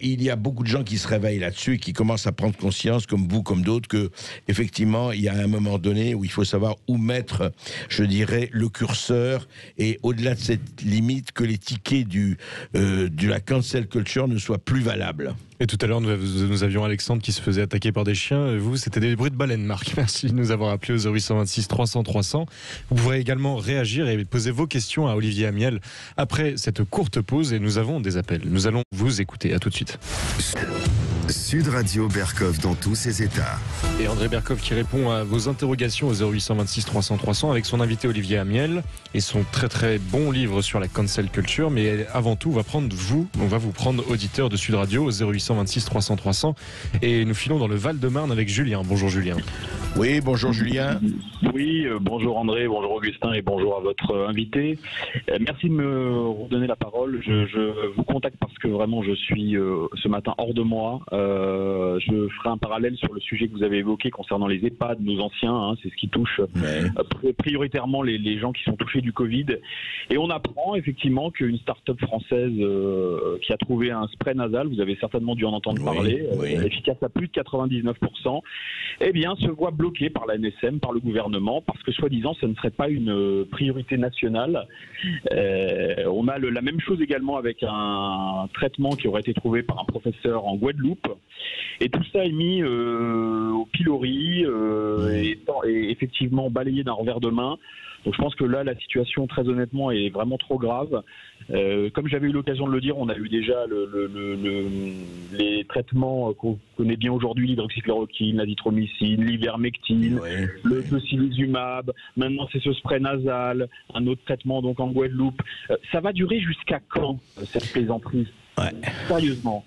il y a beaucoup de gens qui se réveillent là-dessus et qui commencent à prendre conscience, comme vous, comme d'autres, que effectivement, il y a un moment donné où il faut savoir où mettre, je dirais, le curseur et au-delà de cette limite, que les tickets de la cancel culture ne soient plus valables. Et tout à l'heure, nous avions Alexandre qui se faisait attaquer par des chiens. Vous, c'était des bruits de baleine, Marc. Merci de nous avoir appelé au 0826 300 300. Vous pourrez également réagir et poser vos questions à Olivier Amiel après cette courte pause. Et nous avons des appels. Nous allons vous écouter. À tout de suite. Sud Radio Berkov dans tous ses états. Et André Berkov qui répond à vos interrogations au 0826 300 300 avec son invité Olivier Amiel et son très très bon livre sur la cancel culture. Mais avant tout, on va vous prendre auditeur de Sud Radio au 0826 300 300 et nous filons dans le Val-de-Marne avec Julien. Bonjour Julien. Oui, bonjour Julien. Oui, bonjour André, bonjour Augustin et bonjour à votre invité. Merci de me redonner la parole. Je vous contacte parce que vraiment je suis ce matin hors de moi. Je ferai un parallèle sur le sujet que vous avez évoqué concernant les EHPAD, nos anciens, hein, c'est ce qui touche prioritairement les gens qui sont touchés du Covid. Et on apprend effectivement qu'une start-up française qui a trouvé un spray nasal, vous avez certainement dû en entendre parler, efficace à plus de 99%, eh bien se voit bloqué par la NSM, par le gouvernement, parce que soi-disant ce ne serait pas une priorité nationale. On a la même chose également avec un traitement qui aurait été trouvé par un professeur en Guadeloupe. Et tout ça est mis au pilori et effectivement balayé d'un revers de main. Donc je pense que là, la situation, très honnêtement, est vraiment trop grave. Comme j'avais eu l'occasion de le dire, on a eu déjà les traitements qu'on connaît bien aujourd'hui, l'hydroxychloroquine, l'azithromycine, l'ivermectine, le tocilizumab. Maintenant, c'est ce spray nasal, un autre traitement donc en Guadeloupe. Ça va durer jusqu'à quand, cette plaisanterie? Sérieusement.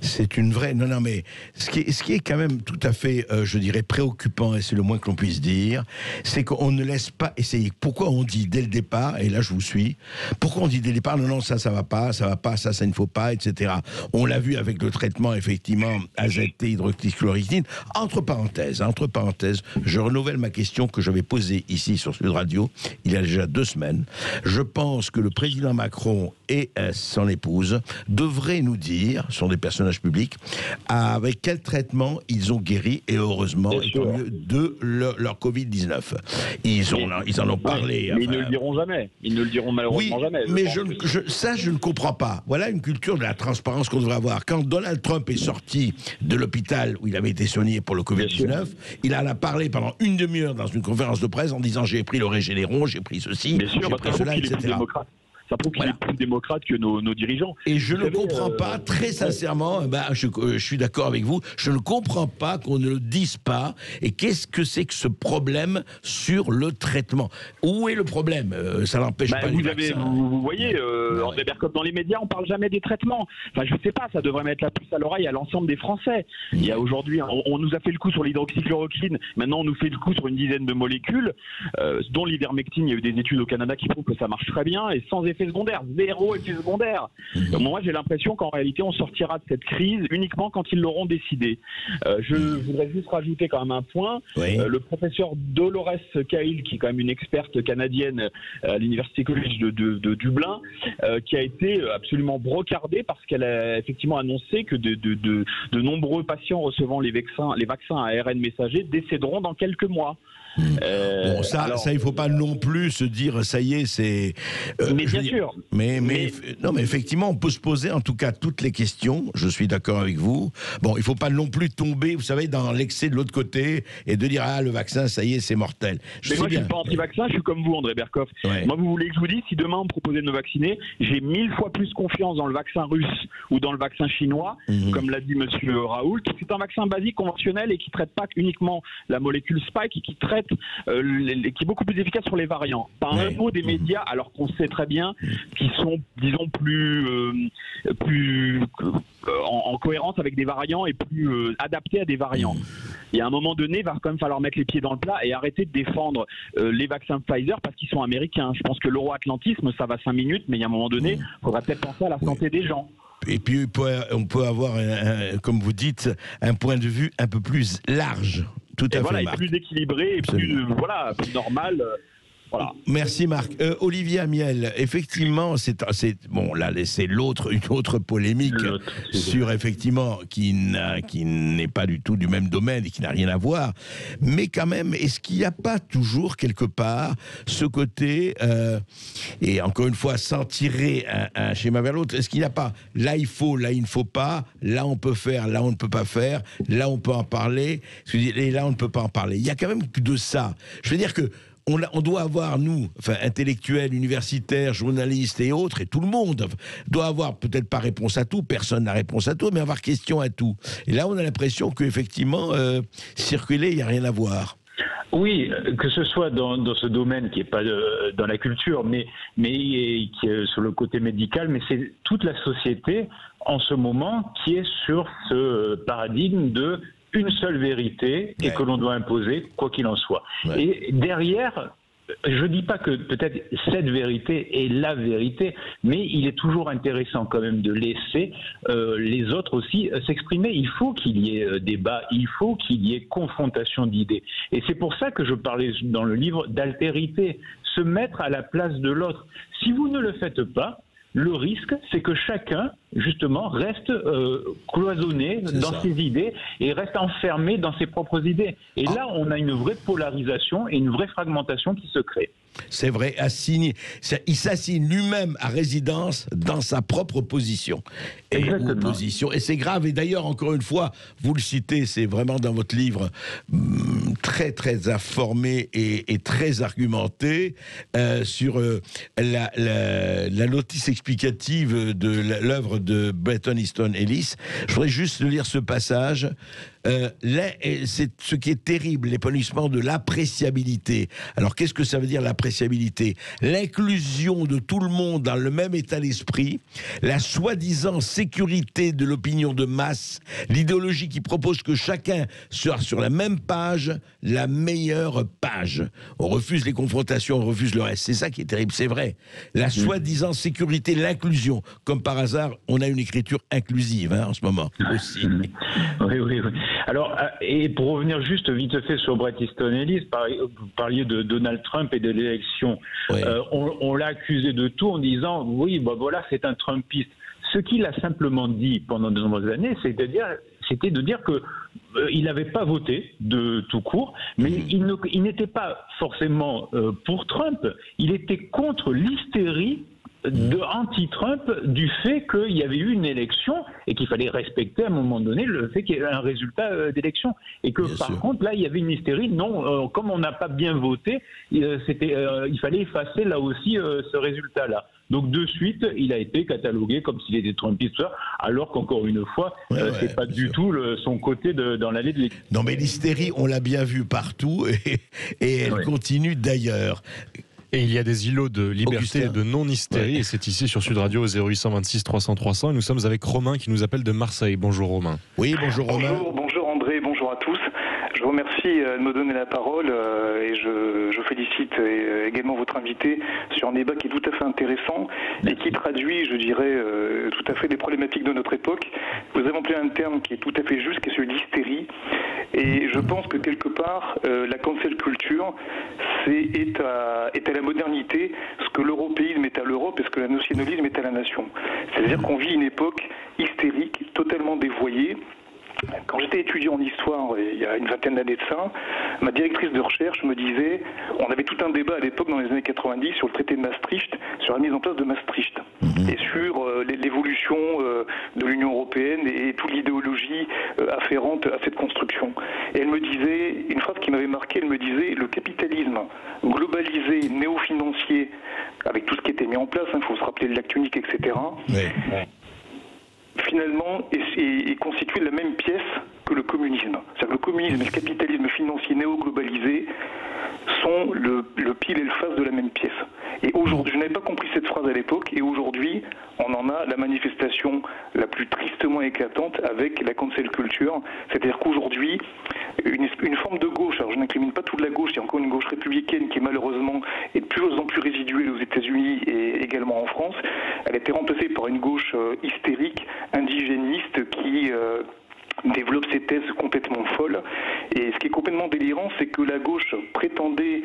C'est une vraie... Non, mais ce qui est quand même tout à fait, je dirais, préoccupant, et c'est le moins que l'on puisse dire, c'est qu'on ne laisse pas essayer. Pourquoi on dit dès le départ, et là je vous suis, pourquoi on dit dès le départ, non, ça va pas, ça ne faut pas, etc. On l'a vu avec le traitement, effectivement, AZT, hydroxychloroquine. Entre parenthèses, je renouvelle ma question que j'avais posée ici sur Sud Radio, il y a déjà 2 semaines. Je pense que le président Macron et son épouse devraient nous dire, sont des personnages publics, avec quel traitement ils ont guéri, et heureusement, et tant mieux, de leur Covid-19. Ils en ont parlé. Mais ils ne le diront jamais. Ils ne le diront malheureusement jamais. Mais je ne comprends pas. Voilà une culture de la transparence qu'on devrait avoir. Quand Donald Trump est sorti de l'hôpital où il avait été soigné pour le Covid-19, il en a parlé pendant une demi-heure dans une conférence de presse en disant « j'ai pris le Régénéron, j'ai pris ceci, j'ai pris cela, etc. » Ça prouve qu'il est plus démocrate que nos dirigeants. Et je ne comprends pas, très sincèrement, je suis d'accord avec vous, je ne comprends pas qu'on ne le dise pas. Et qu'est-ce que c'est que ce problème sur le traitement? Où est le problème? Ça n'empêche pas les vaccins. Vous voyez, André Berkov, dans les médias, on ne parle jamais des traitements. Enfin, je ne sais pas, ça devrait mettre la puce à l'oreille à l'ensemble des Français. Il y a aujourd'hui, on nous a fait le coup sur l'hydroxychloroquine, maintenant on nous fait le coup sur une dizaine de molécules, dont l'ivermectine. Il y a eu des études au Canada qui prouvent que ça marche très bien et sans effet secondaire, 0 effet secondaire. Moi, j'ai l'impression qu'en réalité, on sortira de cette crise uniquement quand ils l'auront décidé. Je voudrais juste rajouter quand même un point. Le professeur Dolores Cahill, qui est quand même une experte canadienne à l'Université College de Dublin, qui a été absolument brocardée parce qu'elle a effectivement annoncé que de nombreux patients recevant les vaccins à ARN messager décéderont dans quelques mois. Bon, ça, il faut pas non plus se dire ça y est, c'est. Mais bien sûr. Mais effectivement, on peut se poser en tout cas toutes les questions. Je suis d'accord avec vous. Bon, il faut pas non plus tomber, vous savez, dans l'excès de l'autre côté et de dire le vaccin, ça y est, c'est mortel. Mais moi, je suis pas anti-vaccin, je suis comme vous, André Berkov. Moi, vous voulez que je vous dise, si demain on me proposait de me vacciner, j'ai 1000 fois plus confiance dans le vaccin russe ou dans le vaccin chinois, comme l'a dit Monsieur Raoult. C'est un vaccin basique, conventionnel et qui traite pas uniquement la molécule Spike, et qui traite qui est beaucoup plus efficace sur les variants. Par un mot des médias, alors qu'on sait très bien qu'ils sont, disons, plus en cohérence avec des variants et plus adaptés à des variants. il y a un moment donné, il va quand même falloir mettre les pieds dans le plat et arrêter de défendre les vaccins Pfizer parce qu'ils sont américains. Je pense que l'euro-atlantisme, ça va 5 minutes, mais il y a un moment donné, il faudra peut-être penser à la santé des gens. Et puis on peut avoir, comme vous dites, un point de vue un peu plus large. Tout à fait, et Marc. plus équilibré et plus normal. Voilà. Merci Marc. Olivier Amiel, effectivement, bon là c'est une autre polémique sur effectivement qui n'est pas du tout du même domaine et qui n'a rien à voir. Mais quand même, est-ce qu'il n'y a pas toujours quelque part ce côté et encore une fois sans tirer un schéma vers l'autre, est-ce qu'il n'y a pas là il faut, là il ne faut pas, là on peut faire, là on ne peut pas faire, là on peut en parler, et là on ne peut pas en parler. Il y a quand même de ça. Je veux dire que on doit avoir, nous, intellectuels, universitaires, journalistes et autres, et tout le monde, doit avoir peut-être pas réponse à tout, personne n'a réponse à tout, mais avoir question à tout. Et là, on a l'impression qu'effectivement, circuler, il n'y a rien à voir. Oui, que ce soit dans ce domaine qui n'est pas dans la culture, mais qui est sur le côté médical, mais c'est toute la société en ce moment qui est sur ce paradigme de une seule vérité et que l'on doit imposer quoi qu'il en soit. Et derrière, je ne dis pas que peut-être cette vérité est la vérité, mais il est toujours intéressant quand même de laisser les autres aussi s'exprimer. Il faut qu'il y ait débat, il faut qu'il y ait confrontation d'idées. Et c'est pour ça que je parlais dans le livre d'altérité, se mettre à la place de l'autre. Si vous ne le faites pas, le risque, c'est que chacun, justement, reste cloisonné dans ses idées et reste enfermé dans ses propres idées. Et là, on a une vraie polarisation et une vraie fragmentation qui se crée. C'est vrai, il s'assigne lui-même à résidence dans sa propre position. Et c'est grave. Et d'ailleurs, encore une fois, vous le citez, c'est vraiment dans votre livre très, très informé et très argumenté sur la notice explicative de l'œuvre de Bret Easton Ellis. Je voudrais juste lire ce passage. C'est ce qui est terrible, l'épanouissement de l'appréciabilité. Alors, qu'est-ce que ça veut dire l'appréciabilité? L'inclusion de tout le monde dans le même état d'esprit, la soi-disant sécurité de l'opinion de masse, l'idéologie qui propose que chacun soit sur la même page, la meilleure page. On refuse les confrontations, on refuse le reste. C'est ça qui est terrible, c'est vrai. La soi-disant sécurité, l'inclusion. Comme par hasard, on a une écriture inclusive en ce moment aussi. Oui. Alors, et pour revenir juste vite fait sur Bret Easton Ellis, vous parliez de Donald Trump et de l'élection. Oui. On l'a accusé de tout en disant, oui, voilà, c'est un Trumpiste. Ce qu'il a simplement dit pendant de nombreuses années, c'était de dire que il n'avait pas voté de tout court, mais il n'était pas forcément pour Trump. Il était contre l'hystérie anti-Trump du fait qu'il y avait eu une élection et qu'il fallait respecter à un moment donné le fait qu'il y ait un résultat d'élection. Et que contre, là, il y avait une hystérie. Non, comme on n'a pas bien voté, il fallait effacer là aussi ce résultat-là. Donc de suite, il a été catalogué comme s'il était trumpiste, alors qu'encore une fois, c'est pas du tout son côté dans l'allée de l'équipe. Non, mais l'hystérie, on l'a bien vu partout et elle continue d'ailleurs. Et il y a des îlots de liberté et de non-hystérie, et c'est ici sur Sud Radio au 0826 300 300. Et nous sommes avec Romain qui nous appelle de Marseille. Bonjour Romain. Oui, bonjour Romain. Bonjour André, bonjour à tous. Je vous remercie de me donner la parole et je félicite également votre invité sur un débat qui est tout à fait intéressant et qui traduit, je dirais, tout à fait des problématiques de notre époque. Vous avez employé un terme qui est tout à fait juste, qui est celui d'hystérie. Et je pense que quelque part, la cancel culture est à la modernité ce que l'européisme est à l'Europe et ce que le nationalisme est à la nation. C'est-à-dire qu'on vit une époque hystérique, totalement dévoyée. Quand j'étais étudiant en histoire, il y a une vingtaine d'années de ça, ma directrice de recherche me disait, on avait tout un débat à l'époque dans les années 90 sur le traité de Maastricht, sur la mise en place de Maastricht, et sur l'évolution de l'Union européenne et toute l'idéologie afférente à cette construction. Et elle me disait, une phrase qui m'avait marqué, elle me disait, le capitalisme globalisé, néo-financier, avec tout ce qui était mis en place, il faut se rappeler de l'acte unique, etc., finalement est constitué de la même pièce que le communisme. C'est-à-dire que le communisme et le capitalisme financier néo-globalisé sont le pile et le face de la même pièce. Et aujourd'hui, je n'avais pas compris cette phrase à l'époque, et aujourd'hui, on en a la manifestation la plus tristement éclatante avec la cancel culture. C'est-à-dire qu'aujourd'hui, une forme de gauche, alors je n'incrimine pas toute la gauche, il y a encore une gauche républicaine qui malheureusement est de plus en plus résiduelle aux États-Unis et également en France. Elle a été remplacée par une gauche hystérique, indigéniste, qui développe ses thèses complètement folles. Et ce qui est complètement délirant, c'est que la gauche prétendait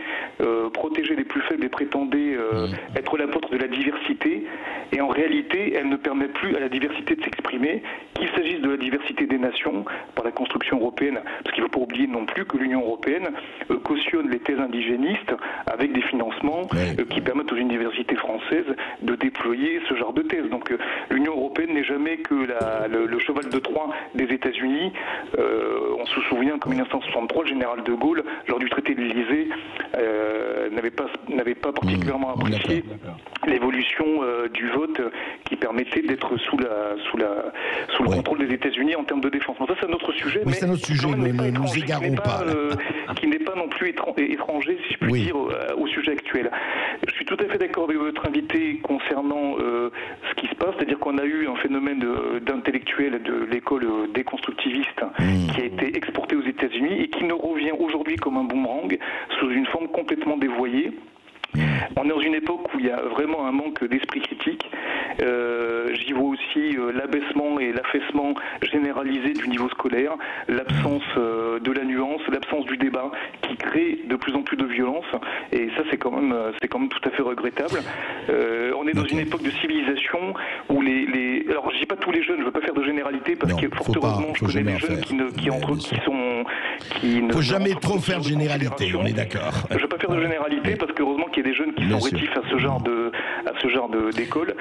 protéger les plus faibles et prétendait être l'apôtre de la diversité. Et en réalité, elle ne permet plus à la diversité de s'exprimer, qu'il s'agisse de la diversité des nations, par la construction européenne, parce qu'il ne faut pas oublier non plus que l'Union européenne cautionne les thèses indigénistes avec des financements qui permettent aux universités françaises de déployer ce genre de thèses. Donc l'Union européenne n'est jamais que le cheval de Troie des États-Unis. On se souvient qu'en 1963, le général de Gaulle, lors du traité de l'Élysée, n'avait pas particulièrement apprécié l'évolution du vote qui permettait d'être sous le contrôle des États-Unis en termes de défense. Bon, ça, c'est un autre sujet, mais c'est un autre sujet, ne nous égarons pas. Qui n'est pas non plus étranger, si je puis dire, au sujet actuel. Je suis tout à fait d'accord avec votre invité concernant ce qui se passe, c'est-à-dire qu'on a eu un phénomène d'intellectuels de l'école déconstructiviste qui a été exporté aux États-Unis et qui nous revient aujourd'hui comme un boomerang sous une forme complètement dévoyée. On est dans une époque où il y a vraiment un manque d'esprit critique. J'y vois aussi l'abaissement et l'affaissement généralisé du niveau scolaire, l'absence de la nuance, l'absence du débat qui crée de plus en plus de violence. Et ça, c'est quand même tout à fait regrettable. On est dans une époque de civilisation où alors je dis pas tous les jeunes, je veux pas faire de généralité parce que fort heureusement je connais des jeunes qui ne faut jamais trop faire de généralité, on est d'accord. Je veux pas faire de généralité parce qu'heureusement qu'il y a des jeunes qui sont rétifs à ce genre d'école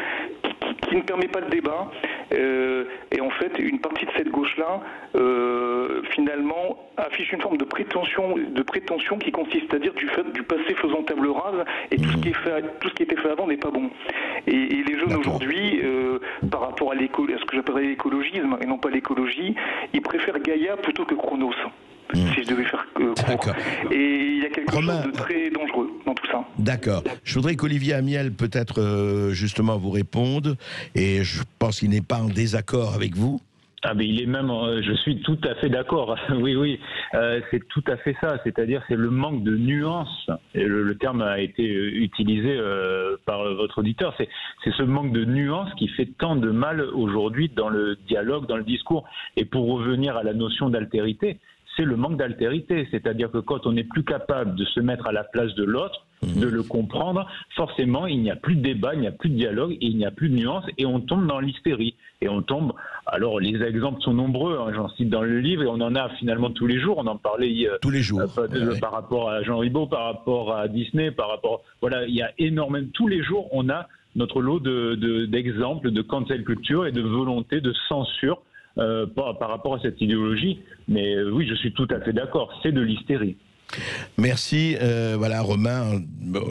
qui ne permet pas le débat. Et en fait, une partie de cette gauche-là, finalement, affiche une forme de prétention qui consiste à dire du passé faisant table rase et tout ce qui était fait avant n'est pas bon. Et les jeunes aujourd'hui, par rapport à ce que j'appellerais l'écologisme et non pas l'écologie, ils préfèrent Gaïa plutôt que Chronos. Si je devais faire court. Et il y a quelque chose de très dangereux dans tout ça. D'accord. Je voudrais qu'Olivier Amiel peut-être justement vous réponde, et je pense qu'il n'est pas en désaccord avec vous. Ah mais il est même, je suis tout à fait d'accord. Oui, c'est tout à fait ça. C'est-à-dire c'est le manque de nuance. Et le terme a été utilisé par votre auditeur. C'est ce manque de nuance qui fait tant de mal aujourd'hui dans le dialogue, dans le discours. Et pour revenir à la notion d'altérité, c'est le manque d'altérité. C'est-à-dire que quand on n'est plus capable de se mettre à la place de l'autre, de le comprendre, forcément, il n'y a plus de débat, il n'y a plus de dialogue, et il n'y a plus de nuance, et on tombe dans l'hystérie. Et on tombe... Alors, les exemples sont nombreux, hein, j'en cite dans le livre, et on en a finalement tous les jours. On en parlait tous les jours. Par rapport à Jean Ribot, par rapport à Disney, par rapport... Voilà, il y a énormément... Tous les jours, on a notre lot d'exemples de cancel culture et de volonté de censure par rapport à cette idéologie. Mais oui, je suis tout à fait d'accord, c'est de l'hystérie. Merci. Voilà, Romain,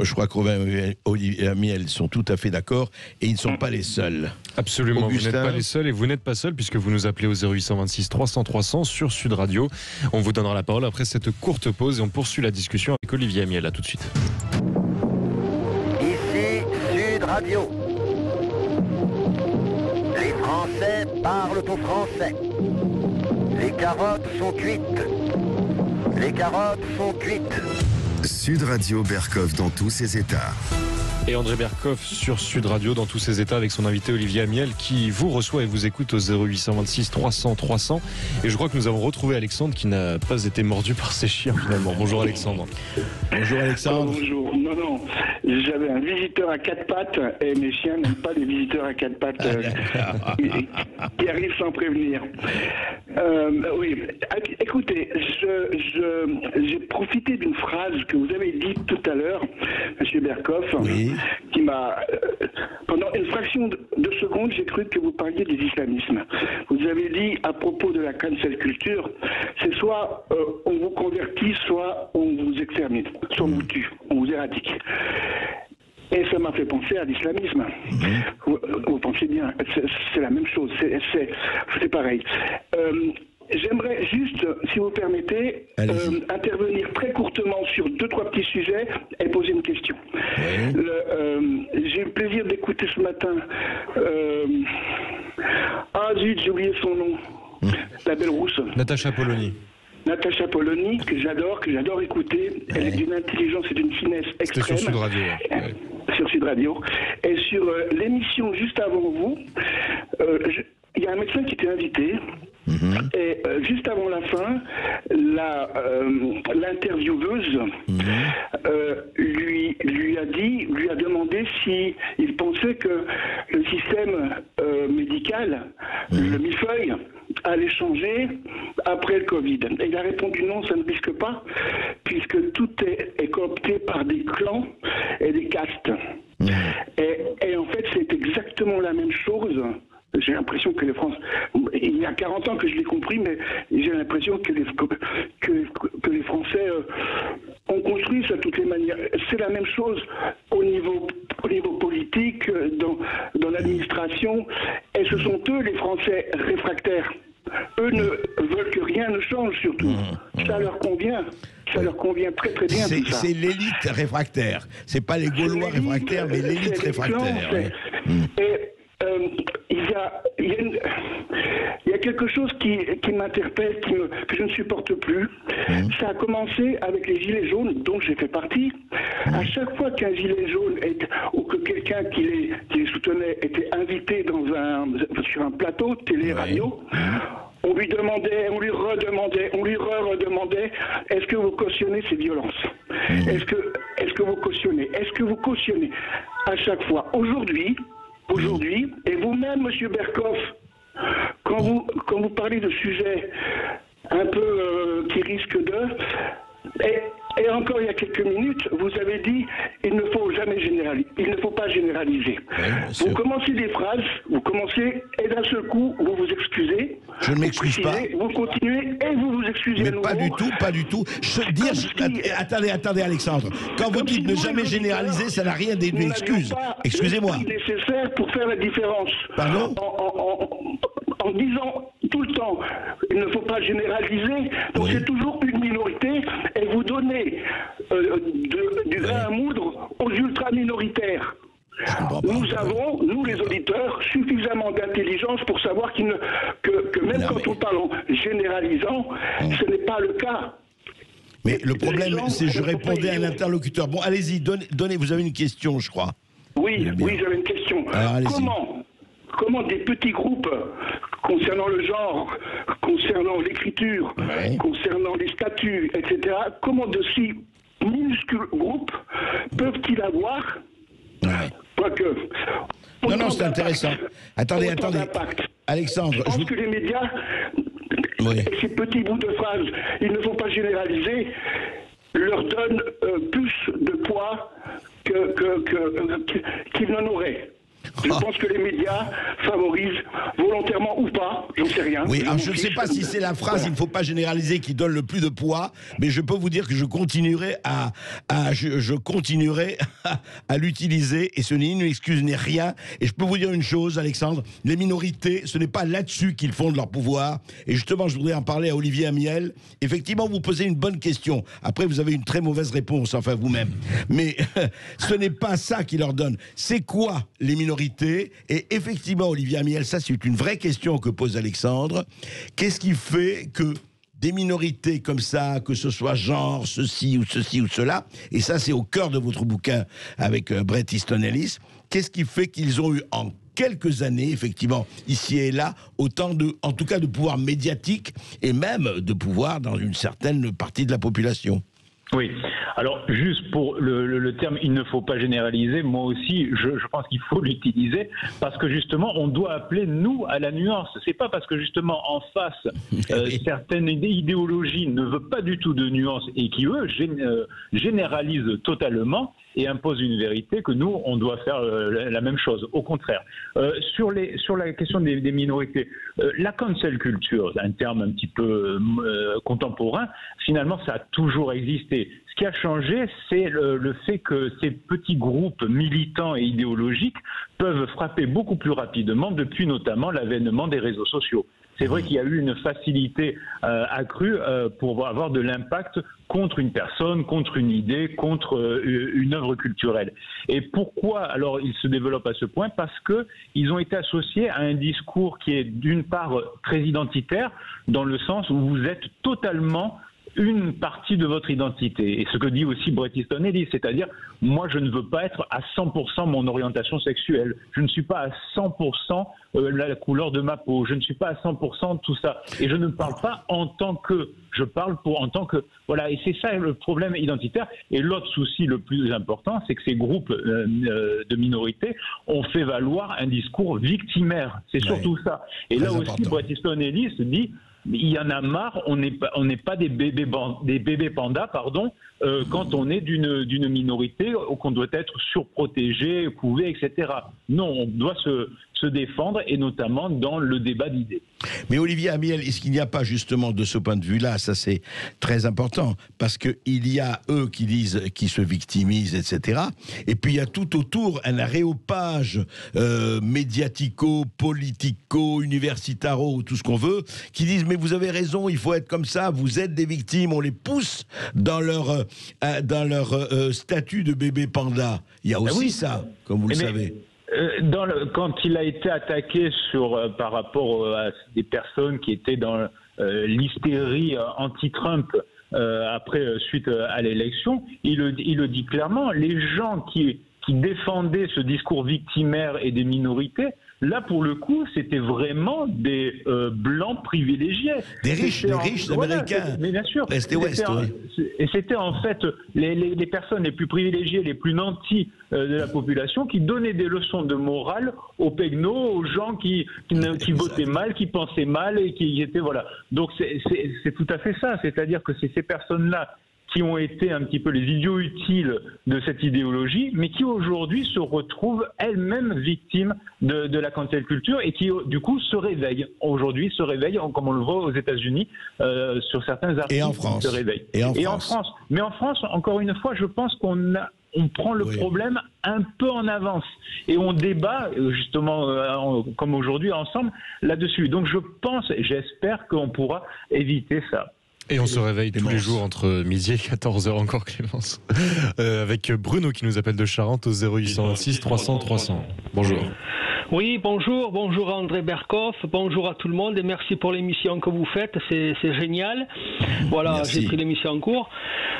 je crois que Romain et Olivier Amiel sont tout à fait d'accord, et ils ne sont pas les seuls. Absolument, Augustin. Vous n'êtes pas les seuls, et vous n'êtes pas seuls puisque vous nous appelez au 0826 300 300 sur Sud Radio. On vous donnera la parole après cette courte pause et on poursuit la discussion avec Olivier Amiel. À tout de suite. Ici Sud Radio. Les Français parlent au français. Les carottes sont cuites. Les carottes sont cuites. Sud Radio Berkov dans tous ses états. Et André Berkov sur Sud Radio dans tous ses états avec son invité Olivier Amiel qui vous reçoit et vous écoute au 0826 300 300. Et je crois que nous avons retrouvé Alexandre qui n'a pas été mordu par ses chiens finalement. Bonjour Alexandre. Bonjour Alexandre. Bonjour. Non. J'avais un visiteur à quatre pattes et mes chiens n'aiment pas les visiteurs à quatre pattes qui arrivent sans prévenir. Oui, écoutez, j'ai profité d'une phrase que vous avez dite tout à l'heure, M. Berkov, qui m'a... pendant une fraction de seconde, j'ai cru que vous parliez des islamismes. Vous avez dit à propos de la cancel culture, c'est soit on vous convertit, soit on vous extermine, soit on vous tue, on vous éradique. Et ça m'a fait penser à l'islamisme. Vous pensez bien, c'est la même chose, c'est pareil. J'aimerais juste, si vous permettez, intervenir très courtement sur 2-3 petits sujets et poser une question. Oui. J'ai eu le plaisir d'écouter ce matin. Ah zut, j'ai oublié son nom. La belle rousse. Natacha Polony. Natacha Polony, que j'adore écouter. Elle est d'une intelligence et d'une finesse extrême. C'était sur Sud Radio. Ouais. Sur Sud Radio. Et sur l'émission juste avant vous, il y a un médecin qui était invité. Et juste avant la fin, l'intervieweuse lui a demandé si il pensait que le système médical, le millefeuille, allait changer après le Covid. Et il a répondu non, ça ne risque pas, puisque tout est coopté par des clans et des castes. Et en fait, c'est exactement la même chose. J'ai l'impression que les Français... Il y a 40 ans que je l'ai compris, mais j'ai l'impression que les Français ont construit ça de toutes les manières. C'est la même chose au niveau politique, dans l'administration. Et ce sont eux, les Français réfractaires. Eux ne veulent que rien ne change, surtout. Ça leur convient. Ça leur convient très très bien. C'est l'élite réfractaire. C'est pas les Gaulois réfractaires, mais l'élite réfractaire. Et il y a quelque chose qui m'interpelle, que je ne supporte plus. Ça a commencé avec les gilets jaunes, dont j'ai fait partie. À chaque fois qu'un gilet jaune ou que quelqu'un qui les soutenait était invité sur un plateau télé-radio, on lui demandait, on lui redemandait, est-ce que vous cautionnez ces violences? Est-ce que vous cautionnez à chaque fois? Aujourd'hui, et vous-même, Monsieur Berkoff, quand vous parlez de sujets un peu qui risquent de... Et encore il y a quelques minutes, vous avez dit il ne faut pas généraliser. Vous commencez des phrases, et d'un seul coup, vous vous excusez. Je ne m'excuse pas. Vous continuez et vous vous excusez. Mais pas du tout. Attendez, Alexandre. Quand vous dites ne jamais généraliser, ça n'a rien d'une excuse. Excusez-moi. C'est nécessaire pour faire la différence. Pardon ? En disant tout le temps, il ne faut pas généraliser, donc c'est toujours une minorité, et vous donnez du grain à moudre aux ultra-minoritaires. Nous avons, nous les auditeurs, suffisamment d'intelligence pour savoir que même quand on parle en généralisant, ce n'est pas le cas. Mais le problème, c'est que je répondais à un interlocuteur. Bon, allez-y, donnez, vous avez une question, je crois. Oui, j'avais une question. Alors, comment des petits groupes concernant le genre, concernant l'écriture, concernant les statuts, etc., comment de si minuscules groupes peuvent-ils avoir quoique... Non, c'est intéressant. Attendez. Alexandre, je pense que les médias, ces petits bouts de phrases, il ne faut pas généraliser, leur donnent plus de poids qu'ils n'en auraient. Je pense que les médias favorisent, volontairement ou pas, j'en sais rien. Oui, alors je ne sais pas si c'est la phrase, il ne faut pas généraliser, qui donne le plus de poids, mais je peux vous dire que je continuerai à l'utiliser, et ce n'est une excuse ni rien. Et je peux vous dire une chose, Alexandre, les minorités, ce n'est pas là-dessus qu'ils fondent leur pouvoir. Et justement, je voudrais en parler à Olivier Amiel. Effectivement, vous posez une bonne question. Après, vous avez une très mauvaise réponse, enfin vous-même. Mais ce n'est pas ça qui leur donne. C'est quoi les minorités? Et effectivement, Olivier Amiel, ça c'est une vraie question que pose Alexandre. Qu'est-ce qui fait que des minorités comme ça, que ce soit genre, ceci ou cela, et ça c'est au cœur de votre bouquin avec Bret Easton Ellis, qu'est-ce qui fait qu'ils ont eu en quelques années, effectivement, ici et là, autant en tout cas de pouvoir médiatique et même de pouvoir dans une certaine partie de la population? Oui. Alors, juste pour le terme « il ne faut pas généraliser », moi aussi, je pense qu'il faut l'utiliser parce que justement, on doit appeler, nous, à la nuance. C'est pas parce que justement, en face, certaines idéologies ne veulent pas du tout de nuance et qui, eux, généralisent totalement et imposent une vérité que nous, on doit faire la même chose. Au contraire. Sur la question des minorités, la cancel culture, un terme un petit peu contemporain, finalement, ça a toujours existé. Ce qui a changé, c'est le fait que ces petits groupes militants et idéologiques peuvent frapper beaucoup plus rapidement depuis notamment l'avènement des réseaux sociaux. c'est vrai qu'il y a eu une facilité accrue pour avoir de l'impact contre une personne, contre une idée, contre une œuvre culturelle. Et pourquoi alors ils se développent à ce point? Parce que ils ont été associés à un discours qui est d'une part très identitaire, dans le sens où vous êtes totalement une partie de votre identité. Et ce que dit aussi Bret Easton Ellis, c'est-à-dire, moi je ne veux pas être à 100% mon orientation sexuelle, je ne suis pas à 100% la couleur de ma peau, je ne suis pas à 100% tout ça. Et je ne parle pas en tant que, je parle en tant que, voilà, et c'est ça le problème identitaire. Et l'autre souci le plus important, c'est que ces groupes de minorités ont fait valoir un discours victimaire. C'est surtout ça. Et là aussi, Bret Easton Ellis dit, il y en a marre, on n'est pas des bébés pandas, quand on est d'une minorité, qu'on doit être surprotégé, couvé, etc. Non, on doit se défendre, et notamment dans le débat d'idées. Mais Olivier Amiel, est-ce qu'il n'y a pas justement de ce point de vue-là, ça c'est très important, parce qu'il y a eux qui disent, qui se victimisent, etc. Et puis il y a tout autour un aréopage médiatico, politico, universitaro, tout ce qu'on veut, qui disent mais vous avez raison, il faut être comme ça, vous êtes des victimes, on les pousse dans leur statut de bébé panda. Il y a aussi ça, comme vous le savez. Quand il a été attaqué par rapport à des personnes qui étaient dans l'hystérie anti-Trump suite à l'élection, il le dit clairement, les gens qui défendaient ce discours victimaire et des minorités, là, pour le coup, c'était vraiment des blancs privilégiés. Des riches américains. Mais bien sûr. Est et ouest, et c'était en fait les personnes les plus privilégiées, les plus nantis de la population qui donnaient des leçons de morale aux pegnos, aux gens qui votaient mal, qui pensaient mal et qui étaient... Voilà. Donc c'est tout à fait ça. C'est-à-dire que c'est ces personnes-là qui ont été un petit peu les idiots utiles de cette idéologie, mais qui aujourd'hui se retrouvent elles-mêmes victimes de la cancel culture et qui, du coup, se réveillent. Aujourd'hui, comme on le voit aux États-Unis, sur certains articles. Et en France. Se réveillent. Et en France. Mais en France, encore une fois, je pense qu'on prend le problème un peu en avance et on débat justement comme aujourd'hui ensemble là-dessus. Donc je pense et j'espère qu'on pourra éviter ça. Et on se réveille tous les jours entre midi et 14h encore, Clémence. Avec Bruno qui nous appelle de Charente au 0826 300 300. Bonjour. Oui, bonjour André Berkoff, bonjour à tout le monde et merci pour l'émission que vous faites, c'est génial. Voilà, j'ai pris l'émission en cours.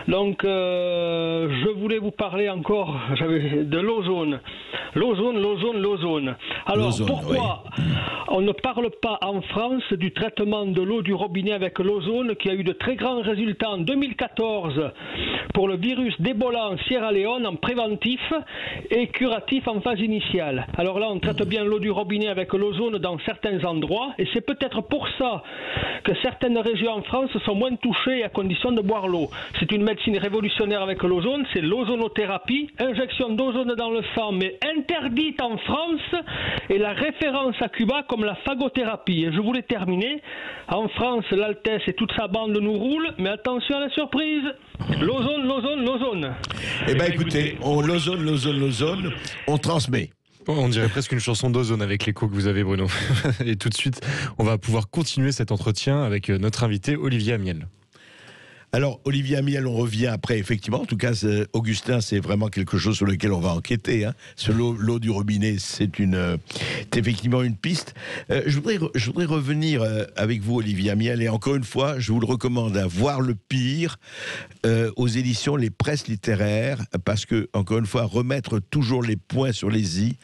Donc, je voulais vous parler encore de l'ozone. L'ozone. Alors, pourquoi on ne parle pas en France du traitement de l'eau du robinet avec l'ozone qui a eu de très grands résultats en 2014 pour le virus d'Ebola en Sierra Leone en préventif et curatif en phase initiale. Alors là, on traite bien l'eau du robinet avec l'ozone dans certains endroits et c'est peut-être pour ça que certaines régions en France sont moins touchées à condition de boire l'eau. C'est une médecine révolutionnaire avec l'ozone, c'est l'ozonothérapie, injection d'ozone dans le sang mais interdite en France et la référence à Cuba comme la phagothérapie. Et je voulais terminer, en France l'Altesse et toute sa bande nous roulent, mais attention à la surprise, l'ozone. Eh bien écoutez, on l'ozone, on transmet. On dirait presque une chanson d'Ozone avec l'écho que vous avez, Bruno. Et tout de suite, on va pouvoir continuer cet entretien avec notre invité Olivier Amiel. Alors, Olivier Amiel, on revient après, effectivement. En tout cas, Augustin, c'est vraiment quelque chose sur lequel on va enquêter. Hein. Sur l'eau du robinet, c'est effectivement une piste. Je voudrais revenir avec vous, Olivier Amiel, et encore une fois, je vous le recommande, à Voir le pire aux éditions Les Presses littéraires, parce que, encore une fois, remettre toujours les points sur les i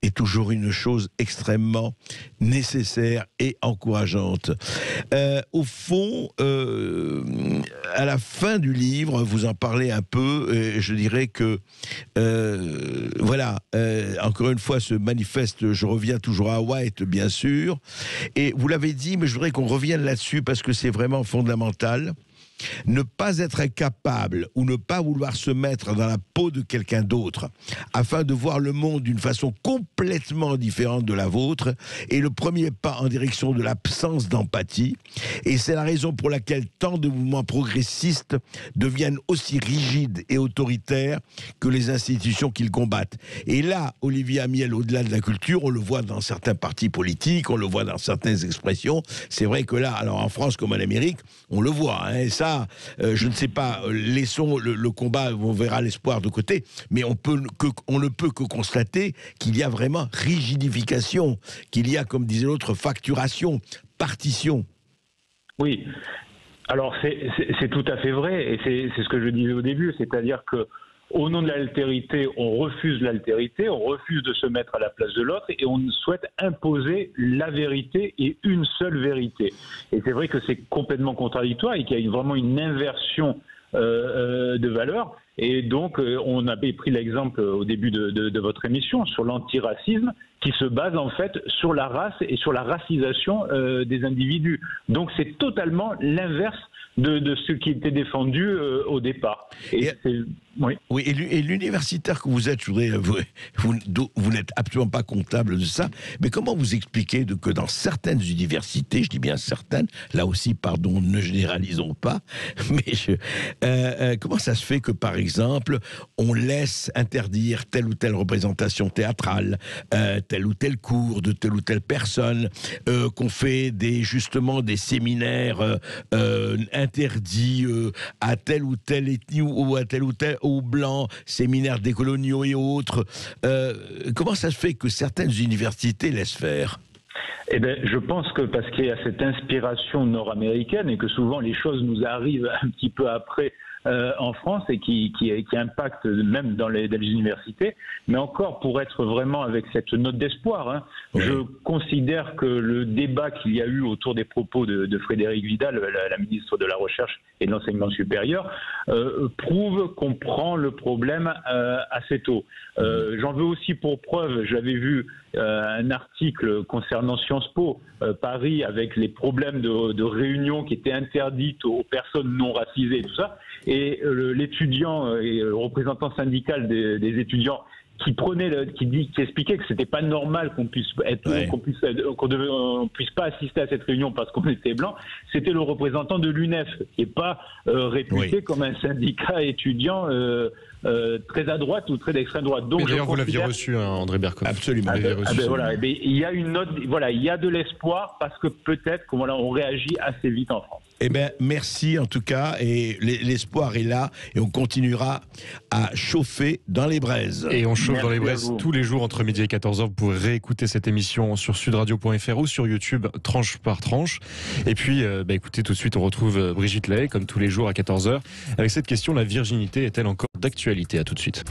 est toujours une chose extrêmement nécessaire et encourageante. Au fond, à la fin du livre, vous en parlez un peu, et je dirais que, encore une fois, ce manifeste, je reviens toujours à White, bien sûr, et vous l'avez dit, mais je voudrais qu'on revienne là-dessus, parce que c'est vraiment fondamental. ne pas être capable ou ne pas vouloir se mettre dans la peau de quelqu'un d'autre afin de voir le monde d'une façon complètement différente de la vôtre est le premier pas en direction de l'absence d'empathie. Et c'est la raison pour laquelle tant de mouvements progressistes deviennent aussi rigides et autoritaires que les institutions qu'ils combattent. Et là, Olivier Amiel, au-delà de la culture, on le voit dans certains partis politiques, on le voit dans certaines expressions. C'est vrai que là, alors en France comme en Amérique, on le voit. Et ça, je ne sais pas, laissons le combat, on verra l'espoir de côté, mais on ne peut que constater qu'il y a vraiment rigidification, qu'il y a, comme disait l'autre, facturation, partition. Oui, alors c'est tout à fait vrai, et c'est ce que je disais au début, c'est-à-dire que au nom de l'altérité, on refuse l'altérité, on refuse de se mettre à la place de l'autre et on souhaite imposer la vérité et une seule vérité. Et c'est vrai que c'est complètement contradictoire et qu'il y a vraiment une inversion de valeurs. Et donc, on avait pris l'exemple au début de votre émission sur l'antiracisme qui se base en fait sur la race et sur la racisation des individus. Donc, c'est totalement l'inverse de ce qui était défendu au départ. Oui, et l'universitaire que vous êtes, je voudrais, vous n'êtes absolument pas comptable de ça, mais comment vous expliquez que dans certaines universités, je dis bien certaines, là aussi, pardon, ne généralisons pas, mais comment ça se fait que, par exemple, on laisse interdire telle ou telle représentation théâtrale, tel ou tel cours de telle ou telle personne, qu'on fait justement des séminaires interdits à telle ou telle ethnie ou à tel ou tel aux blancs, séminaires décoloniaux et autres. Comment ça se fait que certaines universités laissent faire ? Eh bien, je pense que parce qu'il y a cette inspiration nord-américaine et que souvent les choses nous arrivent un petit peu après en France et qui impacte même dans les universités. Mais encore, pour être vraiment avec cette note d'espoir, je considère que le débat qu'il y a eu autour des propos de Frédérique Vidal, la ministre de la Recherche et de l'Enseignement supérieur, prouve qu'on prend le problème assez tôt. J'en veux aussi pour preuve, j'avais vu un article concernant Sciences Po Paris avec les problèmes de réunion qui étaient interdites aux personnes non racisées et tout ça. Et l'étudiant et le représentant syndical des étudiants qui expliquait que c'était pas normal qu'on puisse pas assister à cette réunion parce qu'on était blanc, c'était le représentant de l'UNEF qui est pas réputé comme un syndicat étudiant très à droite ou très d'extrême droite. Donc d'ailleurs vous l'aviez reçu, André Berkoff. Absolument. Il y a une note, il y a de l'espoir parce que peut-être qu'on réagit assez vite en France. Eh bien, merci en tout cas, et l'espoir est là, et on continuera à chauffer dans les braises. Et on chauffe dans les braises tous les jours entre midi et 14h. Vous pouvez réécouter cette émission sur sudradio.fr ou sur YouTube, tranche par tranche. Et puis, écoutez, tout de suite, on retrouve Brigitte Lahaie, comme tous les jours à 14h, avec cette question, la virginité est-elle encore d'actualité? À tout de suite.